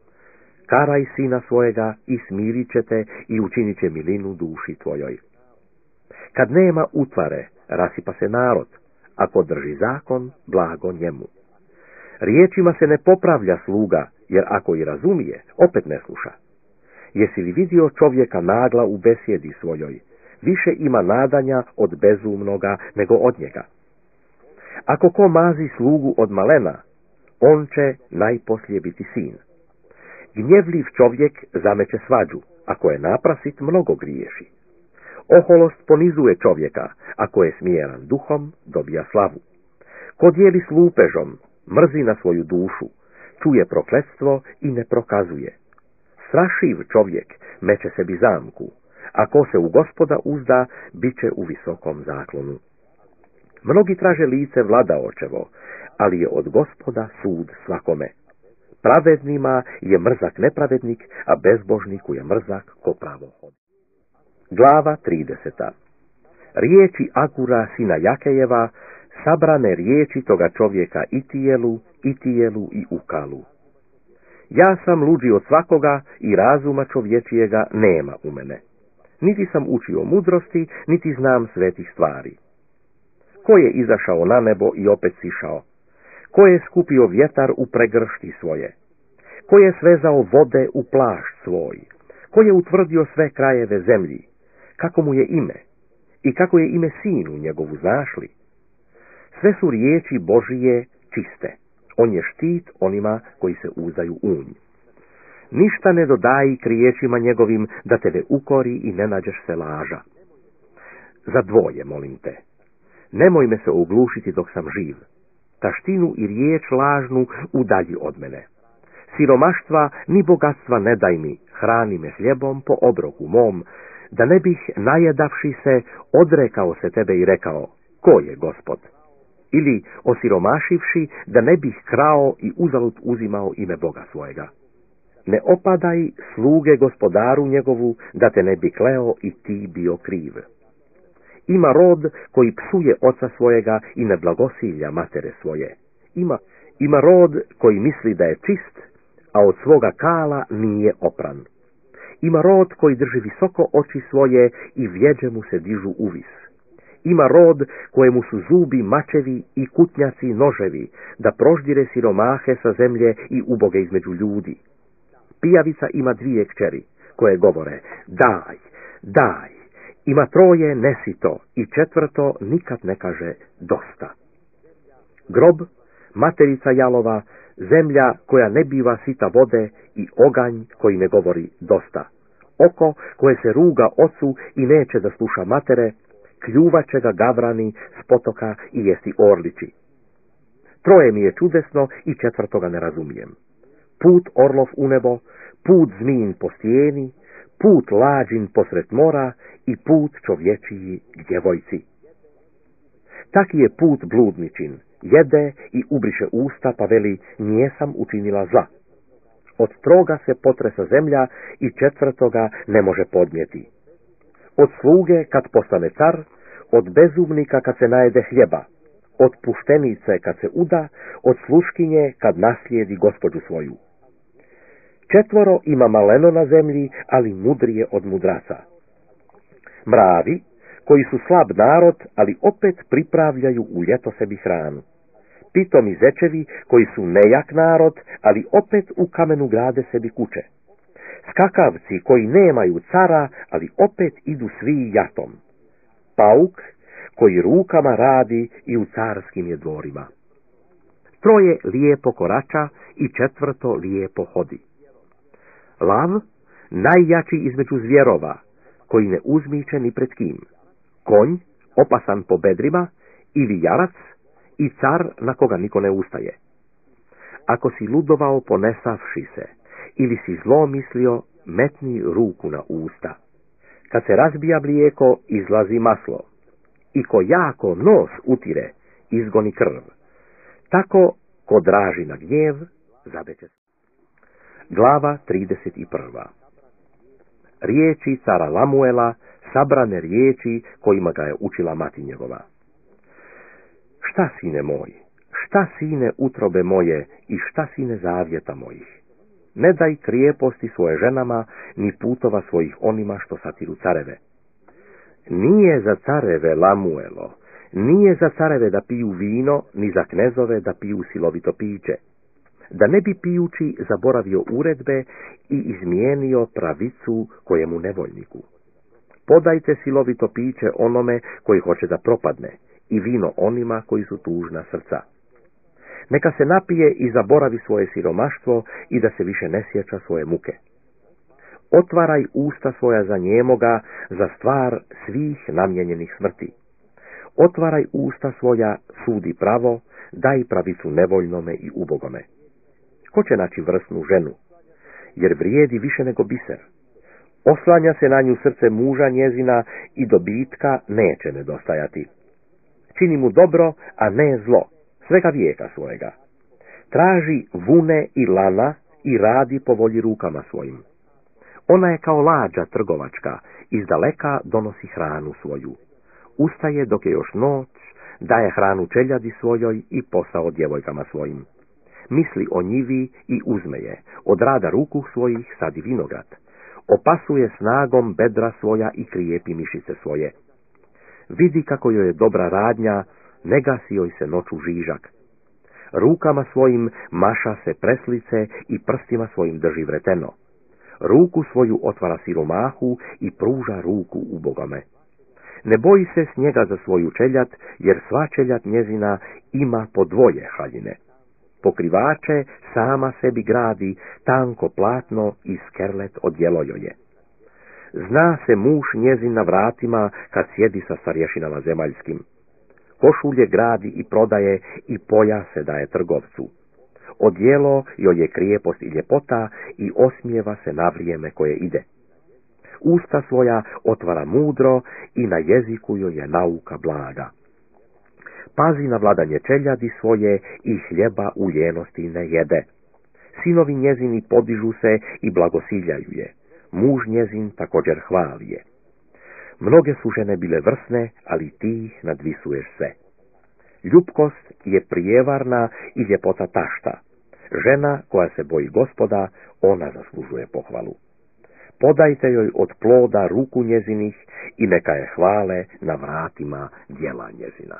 Karaj sina svojega i smirit će te i učinit će milinu duši tvojoj. Kad nema utvare, rasipa se narod, ako drži zakon, blago njemu. Riječima se ne popravlja sluga, jer ako i razumije, opet ne sluša. Jesi li vidio čovjeka nagla u besjedi svojoj? Više ima nadanja od bezumnoga nego od njega. Ako ko mazi slugu od malena, on će najposlije biti sin. Gnjevljiv čovjek zameće svađu, ako je naprasit mnogo griješi. Oholost ponizuje čovjeka, ako je smjeran duhom, dobija slavu. Ko dijeli s lupežom, mrzi na svoju dušu, čuje prokletstvo i ne prokazuje. Strašiv čovjek meće sebi zamku, a ko se u Gospoda uzda, bit će u visokom zaklonu. Mnogi traže lice vladaočevo, ali je od Gospoda sud svakome. Pravednima je mrzak nepravednik, a bezbožniku je mrzak ko pravo hodi. Glava 30. Riječi Agura sina Jakejeva, sabrane riječi toga čovjeka Itijelu i Ukalu. Ja sam luđi od svakoga i razuma čovječijega nema u mene. Niti sam učio mudrosti, niti znam svetih stvari. Ko je izašao na nebo i opet sišao? Ko je skupio vjetar u pregršti svoje? Ko je svezao vode u plašt svoj? Ko je utvrdio sve krajeve zemlji? Kako mu je ime? I kako je ime sinu njegovu, znaš li? Sve su riječi Božije čiste. On je štit onima koji se uzdaju u nj. Ništa ne dodaji k riječima njegovim, da te ne ukori i ne nađeš se laža. Za dvoje, molim te. Nemoj me se oglušiti dok sam živ. Taštinu i riječ lažnu udalji od mene. Siromaštva ni bogatstva ne daj mi, hrani me hljebom po obroku mom, da ne bih najedavši se odrekao se tebe i rekao, ko je Gospod? Ili osiromašivši, da ne bih krao i uzalud uzimao ime Boga svojega. Ne opadaj sluge gospodaru njegovu, da te ne bi kleo i ti bio kriv. Ima rod koji psuje oca svojega i ne blagosilja matere svoje. Ima rod koji misli da je čist, a od svoga kala nije opran. Ima rod koji drži visoko oči svoje i vjeđe mu se dižu uvis. Ima rod kojemu su zubi mačevi i kutnjaci noževi, da proždire siromahe sa zemlje i uboge između ljudi. Pijavica ima 2 kćeri, koje govore, daj, daj. Ima 3 nesito i 4 nikad ne kaže dosta. Grob, materica jalova, zemlja koja ne biva sita vode i oganj koji ne govori dosta. Oko koje se ruga ocu i neće da sluša matere, kljuvat će ga gavrani s potoka i jesti orlići. 3 mi je čudesno i 4 ne razumijem. Put orlov u nebo, put zmijin po stijeni, put lađin posred mora i put čovječiji k djevojci. Taki je put bludničin, jede i ubriše usta pa veli, nijesam učinila zla. Od 3 se potresa zemlja i 4 ne može podnijeti. Od sluge kad postane car, od bezumnika kad se najede hljeba, od puštenice kad se uda, od sluškinje kad naslijedi gospođu svoju. 4 ima maleno na zemlji, ali mudrije od mudraca. Mravi, koji su slab narod, ali opet pripravljaju u ljeto sebi hranu. Pitomi zečevi, koji su nejak narod, ali opet u kamenu grade sebi kuće. Skakavci koji nemaju cara, ali opet idu svi jatom. Pauk, koji rukama radi i u carskim je dvorima. 3 lijepo korača i 4 lijepo hodi. Lav, najjači između zvjerova, koji ne uzmiče ni pred kim. Konj, opasan po bedrima, ili jarac, i car na koga niko ne ustaje. Ako si ludovao ponesavši se, ili si zlo mislio, metni ruku na usta. Kad se razbija mlijeko, izlazi maslo. I ko jako nos utire, izgoni krv. Tako, ko draži na gnjev, zabeće se. Glava 31. Riječi cara Lamuela, sabrane riječi kojima ga je učila mati njegova. Šta, sine moj, šta, sine utrobe moje i šta, sine zavjeta mojih? Ne daj krijeposti svoje ženama, ni putova svojih onima što satiru careve. Nije za careve, Lamuelo, nije za careve da piju vino, ni za knezove da piju silovito piće. Da ne bi pijući zaboravio uredbe i izmijenio pravicu kojemu nevoljniku. Podajte silovito piće onome koji hoće da propadne i vino onima koji su tužna srca. Neka se napije i zaboravi svoje siromaštvo i da se više ne sjeća svoje muke. Otvaraj usta svoja za njemoga, za stvar svih namjenjenih smrti. Otvaraj usta svoja, sudi pravo, daj pravicu nevoljnome i ubogome. Ko će naći vrsnu ženu? Jer vrijedi više nego biser. Oslanja se na nju srce muža njezina i dobitka neće nedostajati. Čini mu dobro, a ne zlo, svega vijeka svojega. Traži vune i lana i radi po volji rukama svojim. Ona je kao lađa trgovačka, izdaleka donosi hranu svoju. Ustaje dok je još noć, daje hranu čeljadi svojoj i posao djevojkama svojim. Misli o njivi i uzme je, od rada ruku svojih sadi vinograd. Opasuje snagom bedra svoja i krijepi mišice svoje. Vidi kako joj je dobra radnja, ne gasi joj se noću žižak. Rukama svojim maša se preslice i prstima svojim drži vreteno. Ruku svoju otvara siromahu i pruža ruku ubogome. Ne boji se s njega za svoju čeljat, jer sva čeljat njezina ima po dvoje haljine. Pokrivače sama sebi gradi, tanko platno i skerlet odjelo joj je. Zna se muž njezin na vratima kad sjedi sa starješinama zemaljskim. Košulje gradi i prodaje i pojase daje trgovcu. Odjelo joj je krijepost i ljepota i osmijeva se na vrijeme koje ide. Usta svoja otvara mudro i na jeziku joj je nauka blaga. Pazi na vladanje čeljadi svoje i hljeba u ljenosti ne jede. Sinovi njezini podižu se i blagosiljaju je. Muž njezin također hvali je. Mnoge su žene bile vrsne, ali ti ih nadvisuješ se. Ljupkost je prijevarna i ljepota tašta. Žena koja se boji Gospoda, ona zaslužuje pohvalu. Podajte joj od ploda ruku njezinih i neka je hvale na vratima djela njezina.